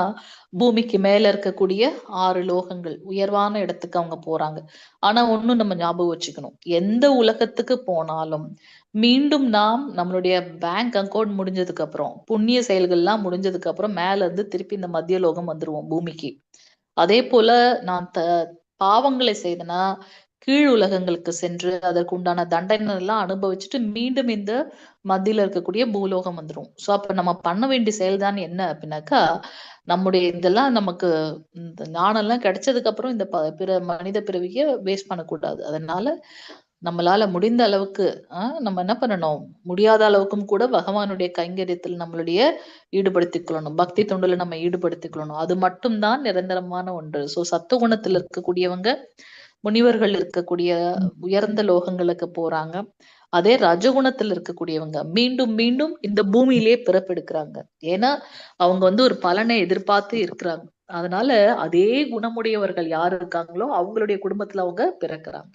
B: பூமிக்கு மேல இருக்கக்கூடிய 6 லோகங்கள், உயர்வான இடத்துக்கு அவங்க போறாங்க. ஆனா ஒண்ணும் நம்ம ஞாபகம் வச்சுக்கணும், எந்த உலகத்துக்கு போனாலும் மீண்டும் நாம் நம்மளுடைய பேங்க் அக்கௌண்ட் முடிஞ்சதுக்கு அப்புறம், புண்ணிய செயல்கள்லாம் முடிஞ்சதுக்கு அப்புறம் மேல இருந்து திருப்பி இந்த மத்திய லோகம் வந்துருவோம் பூமிக்கு. அதே போல நான் பாவங்களை செய்தனா கீழ் உலகங்களுக்கு சென்று அதற்கு உண்டான தண்டனை எல்லாம் அனுபவிச்சுட்டு மீண்டும் இந்த மத்தியில இருக்கக்கூடிய பூலோகம் வந்துரும். சோ அப்ப நம்ம பண்ண வேண்டிய செயல்தான் என்ன அப்படின்னாக்கா, நம்முடைய இதெல்லாம் நமக்கு இந்த ஞானம் எல்லாம் கிடைச்சதுக்கு அப்புறம் இந்த பிற மனித பிறவிய வேஸ்ட் பண்ணக்கூடாது. அதனால நம்மளால முடிந்த அளவுக்கு நம்ம என்ன பண்ணணும், முடியாத அளவுக்கும் கூட பகவானுடைய கைங்கரியத்தில் நம்மளுடைய ஈடுபடுத்திக் கொள்ளணும், பக்தி தொண்டுல நம்ம ஈடுபடுத்திக் கொள்ளணும். அது மட்டும்தான் நிரந்தரமான ஒன்று. சோ சத்துவகுணத்தில் இருக்கக்கூடியவங்க முனிவர்கள் இருக்கக்கூடிய உயர்ந்த லோகங்களுக்கு போறாங்க. அதே ரஜகுணத்தில் இருக்கக்கூடியவங்க மீண்டும் மீண்டும் இந்த பூமியிலேயே பிறப்பெடுக்கிறாங்க. ஏன்னா அவங்க வந்து ஒரு பலனை எதிர்பார்த்து இருக்கிறாங்க. அதனால அதே குணமுடையவர்கள் யாரு இருக்காங்களோ அவங்களுடைய குடும்பத்துல அவங்க பிறக்கிறாங்க.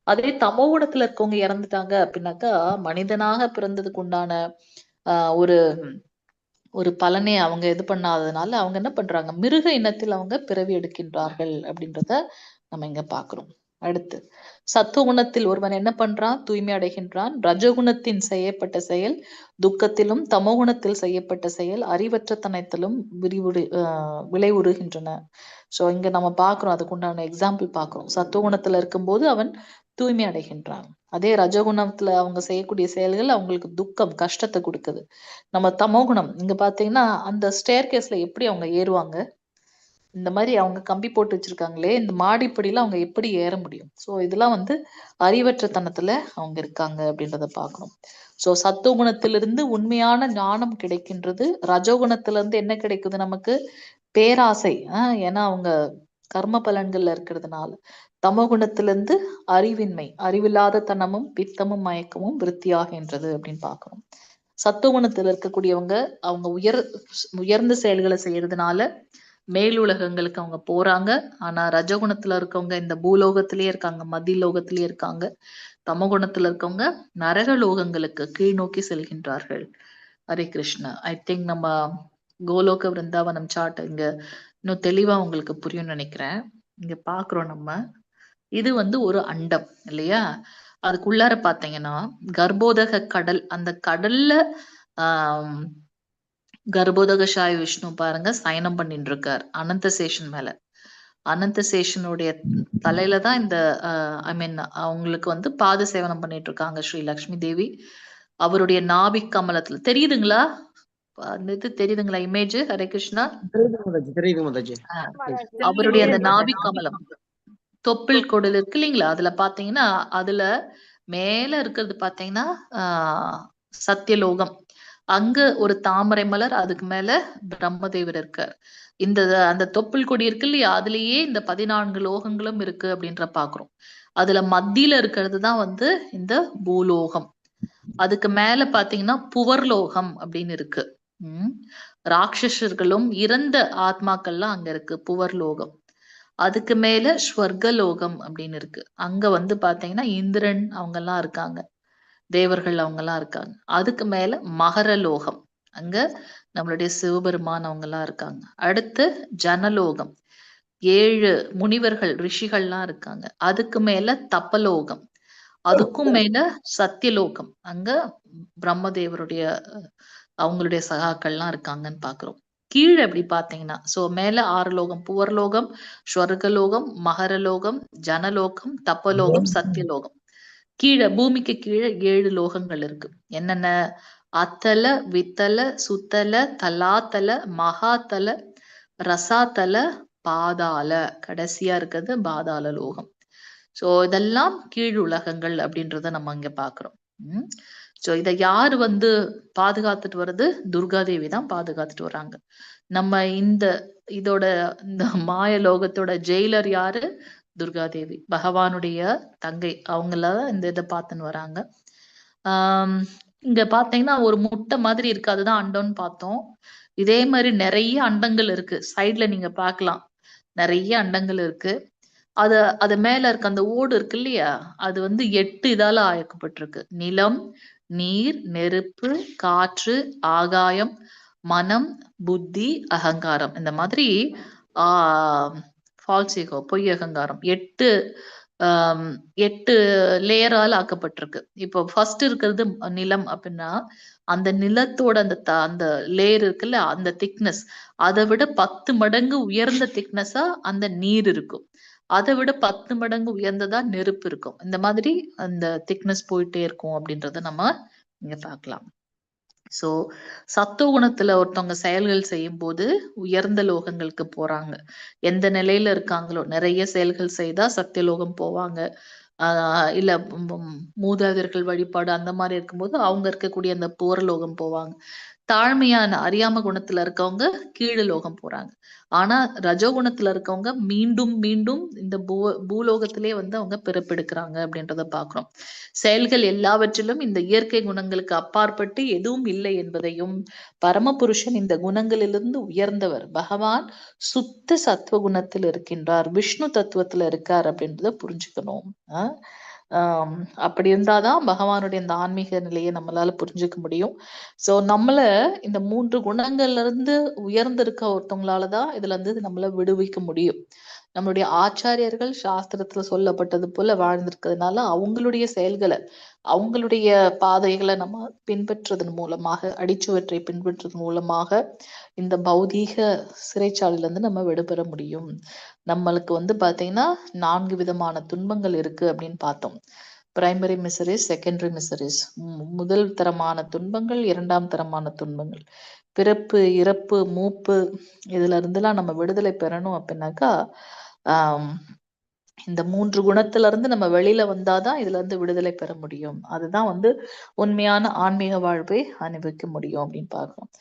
B: அதே தமோகுணத்துல இருக்கவங்க இறந்துட்டாங்க அப்படின்னாக்கா, மனிதனாக பிறந்ததுக்கு உண்டான ஒரு ஒரு பலனை அவங்க இது பண்ணாததுனால அவங்க என்ன பண்றாங்க, மிருக இனத்தில் அவங்க பிறவி எடுக்கின்றார்கள் அப்படின்றத நம்ம இங்க பாக்குறோம். அடுத்து சத்துவகுணத்தில் ஒருவன் என்ன பண்றான், தூய்மை அடைகின்றான். ரஜகுணத்தின் செய்யப்பட்ட செயல் துக்கத்திலும், தமோகுணத்தில் செய்யப்பட்ட செயல் அறிவற்ற தனத்திலும் விளைவுறுகின்றன. சோ இங்க நம்ம பாக்குறோம், அதுக்கு உண்டான எக்ஸாம்பிள் பாக்குறோம். சத்துவகுணத்துல இருக்கும்போது அவன் தூய்மை அடைகின்றான். அதே ரஜகுணத்துல அவங்க செய்யக்கூடிய செயல்கள் அவங்களுக்கு துக்கம், கஷ்டத்தை கொடுக்குது. நம்ம தமோகுணம் இங்க பாத்தீங்கன்னா அந்த ஸ்டேர் கேஸ்ல எப்படி அவங்க ஏறுவாங்க, இந்த மாதிரி அவங்க கம்பி போட்டு வச்சிருக்காங்களே, இந்த மாடிப்படியில அவங்க எப்படி ஏற முடியும்? சோ இதெல்லாம் வந்து அறிவற்ற தனத்துல அவங்க இருக்காங்க அப்படின்றத பாக்கணும். சோ சத்துவகுணத்திலிருந்து உண்மையான ஞானம் கிடைக்கின்றது. ரஜோகுணத்துல இருந்து என்ன கிடைக்குது நமக்கு, பேராசை. ஏன்னா அவங்க கர்ம பலன்கள்ல இருக்கிறதுனால. தமோகுணத்திலிருந்து அறிவின்மை, அறிவில்லாத தனமும் பித்தமும் மயக்கமும் விருத்தியாகின்றது அப்படின்னு பாக்குறோம். சத்துவகுணத்துல இருக்கக்கூடியவங்க அவங்க உயர்ந்த செயல்களை செய்யறதுனால மேலுலகங்களுக்கு அவங்க போறாங்க. ஆனா ரஜகுணத்துல இருக்கவங்க இந்த பூலோகத்திலேயே இருக்காங்க, மத்திய லோகத்திலேயே இருக்காங்க. தமகுணத்துல இருக்கவங்க நரக லோகங்களுக்கு கீழ் நோக்கி செல்கின்றார்கள். ஹரே கிருஷ்ணா. ஐ திங்க் நம்ம கோலோக விருந்தாவனம் சாட் இங்க இன்னும் தெளிவா உங்களுக்கு புரியும் நினைக்கிறேன். இங்க பாக்குறோம் நம்ம, இது வந்து ஒரு அண்டம் இல்லையா, அதுக்குள்ளார பாத்தீங்கன்னா கர்ப்போதக கடல், அந்த கடல்ல கர்ப்போதகசாய் விஷ்ணு பாருங்க சயனம் பண்ணிட்டு இருக்கார் அனந்த சேஷன் மேல. அனந்த சேஷனுடைய தலையில தான் இந்த ஐ மீன் அவங்களுக்கு வந்து பாத சேவனம் பண்ணிட்டு இருக்காங்க ஸ்ரீ லக்ஷ்மி தேவி. அவருடைய நாபி கமலத்துல தெரியுதுங்களா? அந்த இது தெரியுதுங்களா இமேஜ்? ஹரே கிருஷ்ணா.
D: தெரியுது மாதாஜி.
B: அவருடைய அந்த நாபி கமலம் தொப்பில் கொடல் இருக்கு இல்லைங்களா, அதுல பாத்தீங்கன்னா அதுல மேல இருக்கிறது பாத்தீங்கன்னா சத்தியலோகம். அங்க ஒரு தாமரை மலர், அதுக்கு மேல பிரம்மதேவர் இருக்கார். இந்த அந்த தொப்புள் கொடி இருக்கு இல்லையா, அதுலயே இந்த 14 லோகங்களும் இருக்கு அப்படின்ற பாக்குறோம். அதுல மத்தியில இருக்கிறது தான் வந்து இந்த பூலோகம். அதுக்கு மேல பாத்தீங்கன்னா புவர்லோகம் அப்படின்னு இருக்கு. ராட்சசர்களும் இறந்த ஆத்மாக்கள்லாம் அங்க இருக்கு, புவர்லோகம். அதுக்கு மேல ஸ்வர்கலோகம் அப்படின்னு இருக்கு. அங்க வந்து பாத்தீங்கன்னா இந்திரன் அவங்க எல்லாம் இருக்காங்க, தேவர்கள் அவங்க எல்லாம் இருக்காங்க. அதுக்கு மேல மகரலோகம், அங்க நம்மளுடைய சிவபெருமான் அவங்க எல்லாம் இருக்காங்க. அடுத்து ஜனலோகம், 7 முனிவர்கள் ரிஷிகள்லாம் இருக்காங்க. அதுக்கு மேல தப்பலோகம், அதுக்கும் மேல சத்தியலோகம், அங்க பிரம்மதேவருடைய அவங்களுடைய சகாக்கள்லாம் இருக்காங்கன்னு பாக்குறோம். கீழே எப்படி பாத்தீங்கன்னா, சோ மேல 6 லோகம், புவர்லோகம், ஸ்வர்கலோகம், மகரலோகம், ஜனலோகம், தப்பலோகம், சத்தியலோகம். கீழே பூமிக்கு கீழே 7 லோகங்கள் இருக்கு. என்னென்ன? அத்தல, வித்தல, சுத்தல, தலாத்தல, மகாத்தல, ரசாத்தல, பாதாள, கடைசியா இருக்கிறது பாதாள லோகம். சோ இதெல்லாம் கீழ் உலகங்கள் அப்படின்றத நம்ம இங்க பாக்குறோம். சோ இதை யாரு வந்து பாதுகாத்துட்டு வர்றது? துர்காதேவி தான் பாதுகாத்துட்டு வர்றாங்க. நம்ம இதோட இந்த மாய லோகத்தோட ஜெயிலர் யாரு? துர்காதேவி, பகவானுடைய தங்கை. அவங்கள இந்த இதை பார்த்துன்னு வராங்க. இங்க பாத்தீங்கன்னா ஒரு முட்டை மாதிரி இருக்கு, அதுதான் அண்டம்னு பார்த்தோம். இதே மாதிரி நிறைய அண்டங்கள் இருக்கு. சைட்ல நீங்க பார்க்கலாம், நிறைய அண்டங்கள் இருக்கு. அது மேல இருக்க அந்த ஓடு இருக்கு இல்லையா, அது வந்து 8 இதால ஆயக்கப்பட்டிருக்கு. நிலம், நீர், நெருப்பு, காற்று, ஆகாயம், மனம், புத்தி, அகங்காரம். இந்த மாதிரி ஃபால்ஸ் ஈகோ, பொய் அகங்காரம், 8 லேயரால் ஆக்கப்பட்டிருக்கு. இப்போ ஃபர்ஸ்ட் இருக்கிறது நிலம் அப்படின்னா, அந்த நிலத்தோட அந்த லேயர் இருக்குல்ல, அந்த திக்னஸ் அதை விட 10 மடங்கு உயர்ந்த திக்னஸா அந்த நீர் இருக்கும். அதை விட 10 மடங்கு உயர்ந்ததா நெருப்பு இருக்கும். இந்த மாதிரி அந்த திக்னஸ் போயிட்டே இருக்கும் அப்படின்றத நம்ம இங்க பார்க்கலாம். சோ சத்துவ குணத்துல ஒருத்தவங்க செயல்கள் செய்யும் போது உயர்ந்த லோகங்களுக்கு போறாங்க. எந்த நிலையில இருக்காங்களோ, நிறைய செயல்கள் செய்தா சத்தியலோகம் போவாங்க. இல்ல மூதாதையர்கள் வழிபாடு அந்த மாதிரி இருக்கும்போது அவங்க இருக்கக்கூடிய அந்த புவர்லோகம் போவாங்க. தாழ்மையான அறியாம குணத்துல இருக்கவங்க கீழ் லோகம் போறாங்க. ஆனா ரஜோகுணத்துல இருக்கவங்க மீண்டும் மீண்டும் இந்த பூலோகத்திலே வந்து அவங்க பிறப்பெடுக்கிறாங்க அப்படின்றத பாக்குறோம். செயல்கள் எல்லாவற்றிலும் இந்த இயற்கை குணங்களுக்கு அப்பாற்பட்டு எதுவும் இல்லை என்பதையும், பரமபுருஷன் இந்த குணங்களிலிருந்து உயர்ந்தவர், பகவான் சுத்த சத்துவ குணத்தில் இருக்கின்றார், விஷ்ணு தத்துவத்துல இருக்கார் அப்படின்றத புரிஞ்சுக்கணும். அப்படி இருந்தாதான் பகவானுடைய இந்த ஆன்மீக நிலையை நம்மளால புரிஞ்சுக்க முடியும். சோ நம்மள இந்த 3 குணங்கள்ல இருந்து உயர்ந்திருக்க ஒருத்தவங்களாலதான் இதுல இருந்து நம்மள விடுவிக்க முடியும். நம்மளுடைய ஆச்சாரியர்கள் சாஸ்திரத்துல சொல்லப்பட்டது போல வாழ்ந்திருக்கிறதுனால அவங்களுடைய செயல்களை, அவங்களுடைய பாதைகளை நம்ம பின்பற்றதன் மூலமாக, அடிச்சுவற்றை பின்பற்றதன் மூலமாக இந்த பௌதீக சிறைச்சாலையில இருந்து நம்ம விடுபெற முடியும். நம்மளுக்கு வந்து பாத்தீங்கன்னா 4 விதமான துன்பங்கள் இருக்கு அப்படின்னு பார்த்தோம். பிரைமரி மிசரிஸ், செகண்டரி மிசரிஸ், முதல் தரமான துன்பங்கள், 2ஆம் தரமான துன்பங்கள், பிறப்பு, இறப்பு, மூப்பு, இதுல இருந்துலாம் நம்ம விடுதலை பெறணும் அப்படின்னாக்கா இந்த 3 குணத்துல இருந்து நம்ம வெளியில வந்தாதான் இதுல இருந்து விடுதலை பெற முடியும். அதுதான் வந்து உண்மையான ஆன்மீக வாழ்வை அனுபவிக்க முடியும் அப்படின்னு பார்க்கணும்.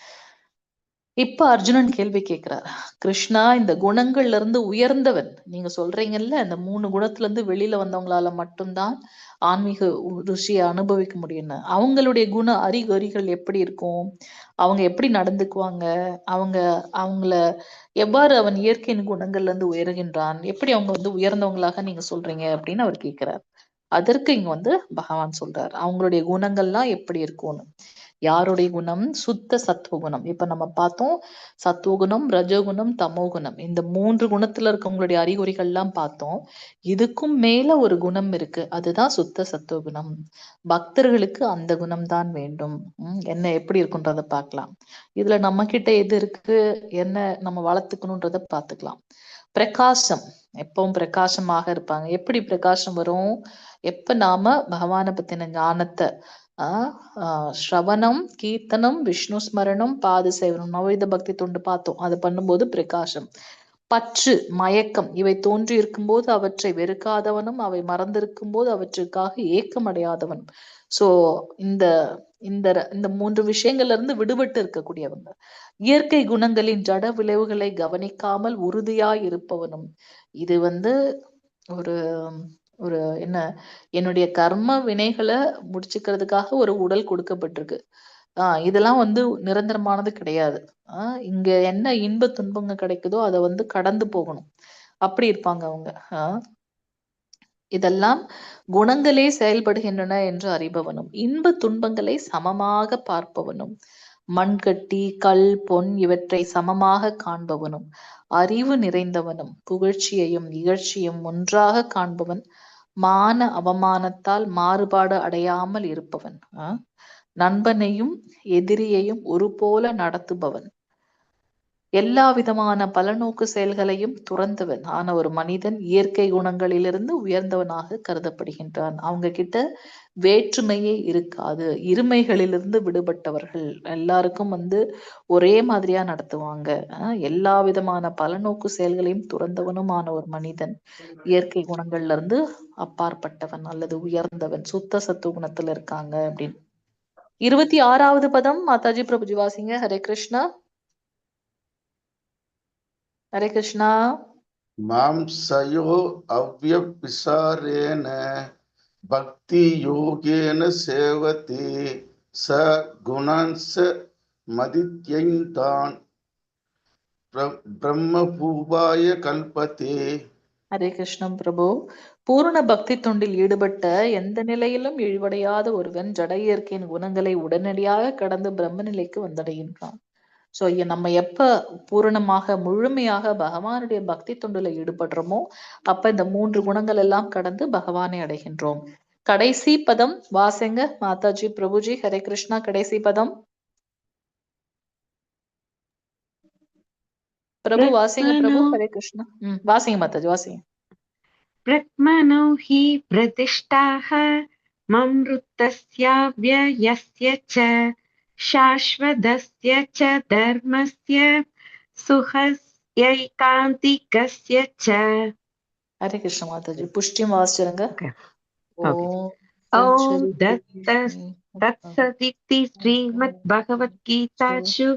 B: இப்ப அர்ஜுனன் கேள்வி கேட்கிறார், கிருஷ்ணா இந்த குணங்கள்ல இருந்து உயர்ந்தவன் நீங்க சொல்றீங்கல்ல, இந்த 3 குணத்துல இருந்து வெளியில வந்தவங்களால மட்டும்தான் ஆன்மீக ருசியை அனுபவிக்க முடியும்னு. அவங்களுடைய குண அறிகுறிகள் எப்படி இருக்கும்? அவங்க எப்படி நடந்துக்குவாங்க? அவங்கள எவ்வாறு அவன் இயற்கையின் குணங்கள்ல இருந்து உயர்கின்றான்? எப்படி அவங்க வந்து உயர்ந்தவங்களாக நீங்க சொல்றீங்க அப்படின்னு அவர் கேட்கிறார். அதற்கு இங்க வந்து பகவான் சொல்றார், அவங்களுடைய குணங்கள்லாம் எப்படி இருக்கும்னு. யாருடைய குணம்? சுத்த சத்துவகுணம். இப்ப நம்ம பார்த்தோம், சத்துவகுணம், ரஜோகுணம், தமோகுணம், இந்த 3 குணத்துல இருக்கவங்களுடைய அறிகுறிகள் எல்லாம் பார்த்தோம். இதுக்கும் மேல ஒரு குணம் இருக்கு, அதுதான் சுத்த சத்துவகுணம். பக்தர்களுக்கு அந்த குணம் தான் வேண்டும். என்ன எப்படி இருக்குன்றத பார்க்கலாம். இதுல நம்ம கிட்ட எது இருக்கு, என்ன நம்ம வளர்த்துக்கணும்ன்றத பார்த்துக்கலாம். பிரகாசம், எப்பவும் பிரகாசமாக இருப்பாங்க. எப்படி பிரகாசம் வரும்? எப்ப நாம பகவானை பத்தின ஞானத்தை ஸ்ரவணம், கீர்த்தனம், விஷ்ணு ஸ்மரணம், பாத சேவனம், நவவித பக்தி தொண்டு பார்த்தோம். அது பண்ணும்போது பிரகாசம். பற்று, மயக்கம் இவை தோன்றி இருக்கும்போது அவற்றை வெறுக்காதவனும், அவை மறந்திருக்கும் போது அவற்றுக்காக ஏக்கமடையாதவனும். சோ இந்த இந்த இந்த 3 விஷயங்கள்ல இருந்து விடுபட்டு இருக்கக்கூடியவங்க. இயற்கை குணங்களின் ஜட விளைவுகளை கவனிக்காமல் உறுதியாய் இருப்பவனும். இது ஒரு ஒரு என்ன, என்னுடைய கர்ம வினைகளை முடிச்சுக்கிறதுக்காக ஒரு உடல் கொடுக்கப்பட்டிருக்கு. இதெல்லாம் நிரந்தரமானது கிடையாது. இங்க என்ன இன்ப துன்பங்க கிடைக்குதோ அதை கடந்து போகணும். அப்படி இருப்பாங்க அவங்க. இதெல்லாம் குணங்களே செயல்படுகின்றன என்று அறிபவனும், இன்ப துன்பங்களை சமமாக பார்ப்பவனும், மண்கட்டி, கல், பொன் இவற்றை சமமாக காண்பவனும், அறிவு நிறைந்தவனும், புகழ்ச்சியையும் இகழ்ச்சியும் ஒன்றாக காண்பவன், மான அவமானத்தால் மாறுபாடு அடையாமல் இருப்பவன், நண்பனையும் எதிரியையும் ஒரு போல நடத்துபவன், எல்லா விதமான பலநோக்கு செயல்களையும் துறந்தவன் ஆன ஒரு மனிதன் இயற்கை குணங்களிலிருந்து உயர்ந்தவனாக கருதப்படுகின்றான். அவங்க கிட்ட வேற்றுமையே இருக்காது. இருமைகளிலிருந்து விடுபட்டவர்கள். எல்லாருக்கும் ஒரே மாதிரியா நடத்துவாங்க. எல்லா விதமான பலநோக்கு செயல்களையும் துறந்தவனுமான ஒரு மனிதன் இயற்கை குணங்கள்ல இருந்து அப்பாற்பட்டவன் அல்லது உயர்ந்தவன், சுத்த சத்து குணத்துல இருக்காங்க அப்படின்னு. 26வது பதம் மாதாஜி பிரபுஜி வாசிங்க. ஹரே கிருஷ்ணா. ஹரே கிருஷ்ணா.
J: மாம்சயோ அவ்யபிசாரேன பக்தி யோகேன சேவதி ச குணான்ச மதித்யந்தான் பிரம்மபூபாய கல்பதே.
B: ஹரே கிருஷ்ணம் பிரபு. பூர்ண பக்தி தொண்டில் ஈடுபட்ட எந்த நிலையிலும் இழிவடையாத ஒருவன் ஜட இயற்கையின் குணங்களை உடனடியாக கடந்து பிரம்ம நிலைக்கு வந்தடைகின்றான். சோ நம்ம எப்ப பூரணமாக முழுமையாக பகவானுடைய பக்தி தொண்டுல ஈடுபடுறோமோ அப்ப இந்த 3 குணங்கள் எல்லாம் கடந்து பகவானை அடைகின்றோம். கடைசி பதம் வாசிங்க மாதாஜி பிரபுஜி. ஹரே கிருஷ்ணா. கடைசி பதம் பிரபு வாசிங்க. பிரபு ஹரே கிருஷ்ணா. வாசிங்க மாதாஜி, வாசிங்க.
M: பிரத்மனோ ஹி பிரதிஷ்டாஹ மம்ருத்தஸ்யாவ்யயஸ்ய ச சாஸ்வதஸ்ய ச தர்மஸ்ய சுஹஸ்யைகாந்திகஸ்ய ச.
B: ஹரே கிருஷ்ண மாதாஜி. புஷ்டியும் வாசிச்சிருங்க.
M: ஓம் தத்சதிதி ஸ்ரீமத் பகவத் கீதாசு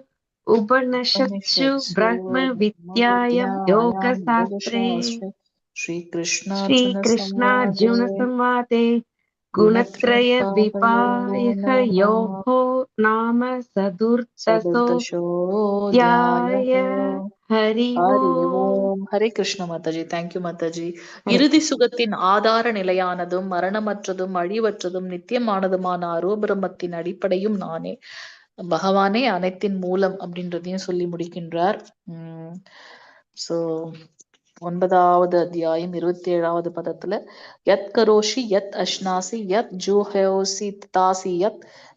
M: உபனிஷத்சு பிரம்ம வித்யாயாம் யோக சாஸ்திரே ஸ்ரீ கிருஷ்ணார்ஜுன சம்வாதே குணத்ரய விபாக யோகோ நாம சதுர்தசோத்யாய. ஹரி ஓம்.
B: ஹரே கிருஷ்ண மாதாஜி. தேங்க்யூ மாதாஜி. இறுதி சுகத்தின் ஆதார நிலையானதும் மரணமற்றதும் அழிவற்றதும் நித்தியமானதுமான அரோபிரமத்தின் அடிப்படையும் நானே. பகவானே அனைத்தின் மூலம் அப்படின்றதையும் சொல்லி முடிக்கின்றார். சோ 9வது அத்தியாயம் 27வது பதத்துல யத் கரோஷி யத் அஷ்னாசி யத் ஜூஹயோசி தாசி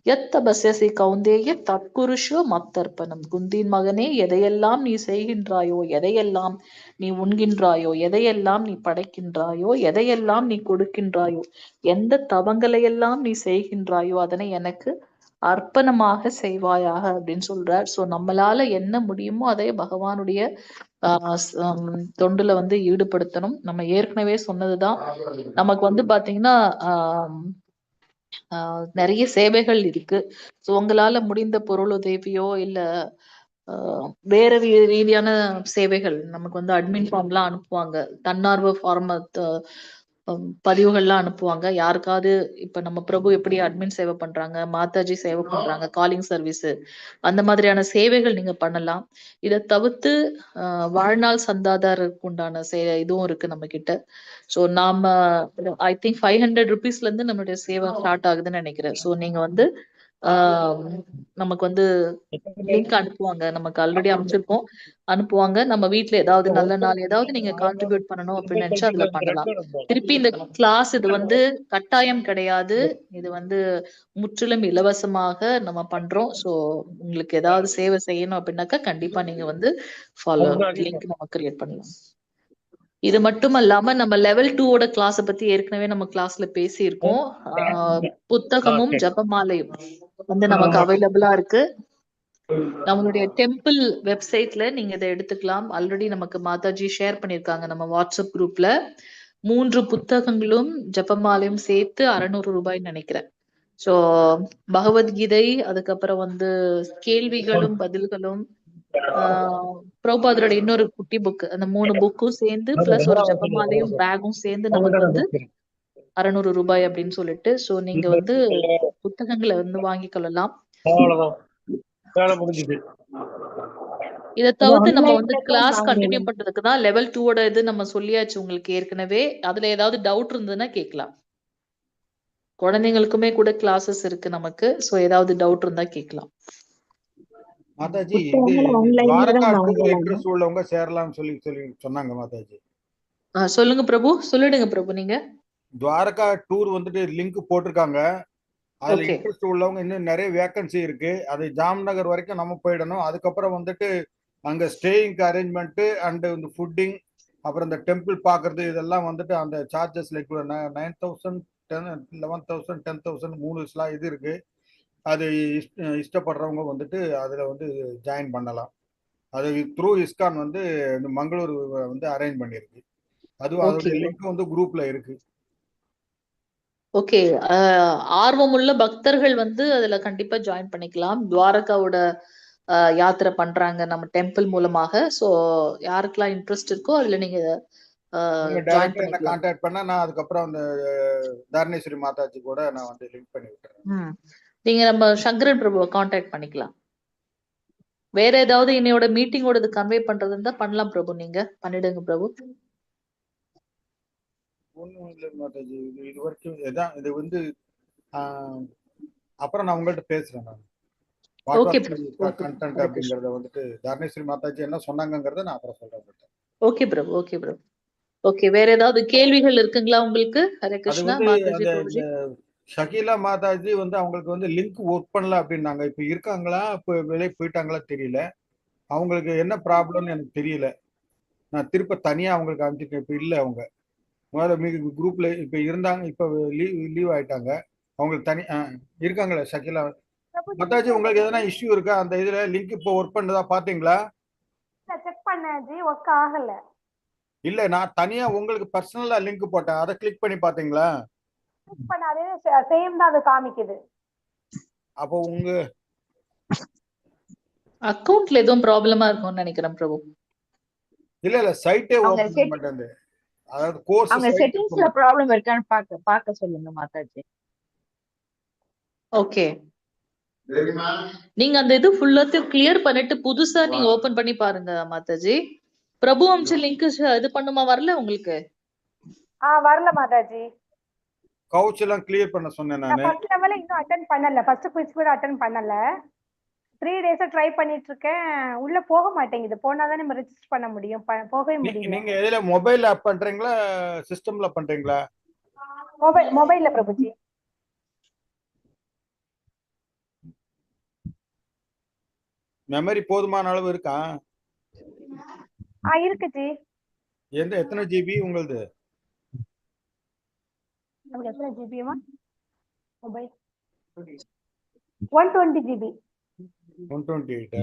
B: யத் தபஸ்யசி கௌந்தேய தற்குருஷோ மத்தர்ப்பணம். குந்தின் மகனே, எதையெல்லாம் நீ செய்கின்றாயோ, எதையெல்லாம் நீ உண்கின்றாயோ, எதையெல்லாம் நீ படைக்கின்றாயோ, எதையெல்லாம் நீ கொடுக்கின்றாயோ, எந்த தவங்களையெல்லாம் நீ செய்கின்றாயோ அதனை எனக்கு அர்ப்பணமாக செய்வாயாக அப்படின்னு சொல்றார். சோ நம்மளால என்ன முடியுமோ அதை பகவானுடைய தொண்டுல ஈடுபடுத்தணும். நம்ம ஏற்கனவே சொன்னதுதான். நமக்கு பாத்தீங்கன்னா நிறைய சேவைகள் இருக்கு. சோ உங்களால முடிந்த பொருள் உதவியோ இல்ல வேற ரீதியான சேவைகள் நமக்கு அட்மின் ஃபார்ம் எல்லாம் அனுப்புவாங்க, தன்னார்வ ஃபார்ம் பதிவுகள்லாம் அனுப்புவாங்க. யாருக்காவது இப்ப நம்ம பிரபு எப்படி அட்மின் சேவை பண்றாங்க, மாதாஜி சேவை பண்றாங்க, காலிங் சர்வீஸ், அந்த மாதிரியான சேவைகள் நீங்க பண்ணலாம். இதை தவிர்த்து வாழ்நாள் சந்தாதாரருக்கு உண்டான இதுவும் இருக்கு நம்ம கிட்ட. சோ நாம ஐ திங்க் 500 rupeesல இருந்து நம்மளுடைய சேவை ஸ்டார்ட் ஆகுதுன்னு நினைக்கிறேன். சோ நீங்க நமக்கு லிங்க் அனுப்புவாங்க. நமக்கு ஆல்ரெடி அமைச்சிருக்கோம், அனுப்புவாங்க. நம்ம வீட்டுல ஏதாவது நல்ல நாள் ஏதாவது நீங்க கான்ட்ரிபியூட் பண்ணணும் அப்படின்னு நினைச்சு அதுல பண்ணலாம். திருப்பி இந்த கிளாஸ் இது கட்டாயம் கிடையாது. இது முற்றிலும் இலவசமாக நம்ம பண்றோம். சோ உங்களுக்கு ஏதாவது சேவை செய்யணும் அப்படின்னாக்கா கண்டிப்பா நீங்க ஃபாலோ லிங்க் நம்ம கிரியேட் பண்ணலாம். இது மட்டும் இல்லாம நம்ம லெவல் 2ஓட கிளாஸ பத்தி ஏற்கனவே நம்ம கிளாஸ்ல பேசியிருக்கோம். புத்தகமும் ஜபமாலையும் வந்து நமக்கு அவைலபிளா இருக்கு. நம்மளுடைய டெம்பிள் வெப்சைட்ல நீங்க இதை எடுத்துக்கலாம். ஆல்ரெடி நமக்கு மாதாஜி ஷேர் பண்ணிருக்காங்க நம்ம வாட்ஸ்அப் குரூப்ல. 3 புத்தகங்களும் ஜபமாலையும் சேர்த்து 600 ரூபாய்ன்னு நினைக்கிறேன். சோ பகவத்கீதை, அதுக்கப்புறம் வந்து கேள்விகளும் பதில்களும், பிரபுபாதரோட இன்னொரு குட்டி புக், அந்த 3 புக்கும் சேர்ந்து பிளஸ் ஒரு ஜபமாலையும் பேகும் சேர்ந்து நமக்கு வந்து 600 ரூபாய் அப்படின்னு சொல்லிட்டு. சோ நீங்க வந்து புத்தகங்களை வந்து வாங்கிக் கொள்ளலாம். இதை தவிர்த்து நம்ம வந்து கிளாஸ் கண்டினியூ பண்றதுக்கு தான் லெவல் 2ஓட இது நம்ம சொல்லியாச்சு உங்களுக்கு ஏற்கனவே. அதுல ஏதாவது டவுட் இருந்ததுன்னா கேட்கலாம். குழந்தைங்களுக்குமே கூட கிளாஸஸ் இருக்கு நமக்கு. சோ ஏதாவது டவுட் இருந்தா கேட்கலாம்.
C: மாதாஜி இது துவாரகா டூர் இன்ட்ரெஸ்ட் உள்ளவங்க சேரலாம்னு சொல்லி சொன்னாங்க மாதாஜி.
B: சொல்லுங்க பிரபு, சொல்லிடுங்க பிரபு. நீங்க
C: துவாரகா டூர் வந்துட்டு லிங்க் போட்டிருக்காங்க. அதுல இன்ட்ரெஸ்ட் உள்ளவங்க இன்னும் நிறைய வேகன்சி இருக்கு. அது ஜாம்நகர் வரைக்கும் நம்ம போயிடணும். அதுக்கப்புறம் வந்துட்டு அங்க ஸ்டேயிங்க்கு அரேஞ்ச்மெண்ட் அண்ட் இந்த ஃபுட்டிங், அப்புறம் இந்த டெம்பிள் பாக்குறது, இதெல்லாம் வந்துட்டு அந்த சார்ஜஸ் லைக் 9,000, 11,000, 10,000 3 இது இருக்கு. அது இஷ்டப்படுறவங்க வந்துட்டு அதுல வந்து ஜாயின் பண்ணலாம். அது த்ரூ இஸ்கான் வந்து மங்களூர் வந்து அரேஞ்ச் பண்ணிருக்கு. அதுவும் அதோட லிங்க் வந்து குரூப்ல இருக்கு.
B: ஓகே, ஆர்வமுள்ள பக்தர்கள் வந்து அதுல கண்டிப்பா ஜாயின் பண்ணிக்கலாம். துவாரகாவோட யாத்திரை பண்றாங்க நம்ம டெம்பிள் மூலமாக. சோ யாருக்கெல்லாம் இன்ட்ரெஸ்ட் இருக்கோ அதுல நீங்க ஜாயின் பண்ணிக்கலாம்.
C: கான்டாக்ட் பண்ணா நான் அதுக்கப்புறம் அந்த தாரணேஸ்வரி மாதாஜி கூட நான் வந்து லிங்க் பண்ணி விட்டுறேன்.
B: நீங்க நம்ம சங்கரன் பிரபுவை கான்டாக்ட் பண்ணிக்கலாம். வேற ஏதாவது இன்னையோட மீட்டிங்கோட இது கன்வே பண்றது இருந்தா பண்ணலாம் பிரபு. நீங்க பண்ணிடுங்க பிரபு.
C: ஒன்றும் இல்லை மாதாஜி, இது வரைக்கும் இதான். இது வந்து அப்புறம் நான் உங்கள்கிட்ட பேசுறேன். நான் கண்டென்ட் அப்படிங்கறத வந்துட்டு தாரணேஸ்வரி மாதாஜி என்ன சொன்னாங்கங்கறத நான் அப்புறம் சொல்றேன்.
B: ஓகே பிரபு, ஓகே பிரபு. ஓகே, வேற ஏதாவது கேள்விகள் இருக்குங்களா உங்களுக்கு? ஹரே கிருஷ்ணா மாதாஜி பிரபுஜி.
C: ஷகீலா மாதாஜி வந்து அவங்களுக்கு வந்து லிங்க் ஒர்க் பண்ணல அப்படின்னாங்க. இப்ப இருக்காங்களா, இப்ப வெளியே போயிட்டாங்களா தெரியல. அவங்களுக்கு என்ன ப்ராப்ளம்னு எனக்கு தெரியல. நான் திருப்ப தனியா அவங்களுக்கு அனுப்பிச்சிருக்கேன். இப்ப இல்ல அவங்க முதல்ல குரூப்ல இப்ப இருந்தாங்க, இப்ப லீவ் ஆயிட்டாங்க. அவங்களுக்கு தனி இருக்காங்களா ஷகீலா மாதாஜி? உங்களுக்கு எதனா இஷ்யூ இருக்கா அந்த இதுல? லிங்க் இப்போ ஒர்க் பண்ணதா பாத்தீங்களா?
I: செக் பண்ணாஜி, ஒர்க் ஆகல.
C: இல்ல, நான் தனியா உங்களுக்கு பர்சனலா லிங்க் போட்டேன், அதை கிளிக் பண்ணி பாத்தீங்களா?
I: கிளிக் பண்ணாதே, சேம் தான் அது காமிக்குது.
C: அப்போ உங்க
B: அக்கவுண்ட்ல எதுவும் ப்ராப்ளமா இருக்கும்னு நினைக்கிறேன் பிரபு.
C: இல்ல சைட்டே ஓபன் பண்ண மாட்டேங்குது. அதாவது கோர்ஸ்
F: அங்க செட்டிங்ஸ்ல ப்ராப்ளம் இருக்கான்னு பார்க்க சொல்லுங்க மாதாஜி.
B: ஓகே, நீங்க அந்த இது ஃபுல்லாத்தையும் கிளியர் பண்ணிட்டு புதுசா நீங்க ஓபன் பண்ணி பாருங்க மாதாஜி. பிரபு அம்ச லிங்க் இது பண்ணுமா? வரல உங்களுக்கு?
I: வரல மாதாஜி.
C: கவுச் எல்லாம் கிளியர் பண்ண சொன்னேன் நானு.
I: ஃபர்ஸ்ட் லெவல்ல இன்னும் அட்டெண்ட் பண்ணல. ஃபர்ஸ்ட் குவிஸ் கூட அட்டெண்ட் பண்ணல. 3 டேஸா ட்ரை பண்ணிட்டு இருக்கேன். உள்ள போக மாட்டேங்குது. போனாதான் நம்ம ரெஜிஸ்டர் பண்ண முடியும். போகவே முடியல.
C: நீங்க எதுல மொபைல் ஆப் பண்றீங்களா சிஸ்டம்ல பண்றீங்களா?
I: மொபைல்ல பிரபுஜி.
C: மெமரி போதுமான அளவு இருக்கா?
I: இருக்கு ஜி.
C: எத்தனை ஜிபி உங்களுது?
I: நமக்கு எத்தனை ஜிபிமா மொபைல்? 120 ஜிபி.
C: 128.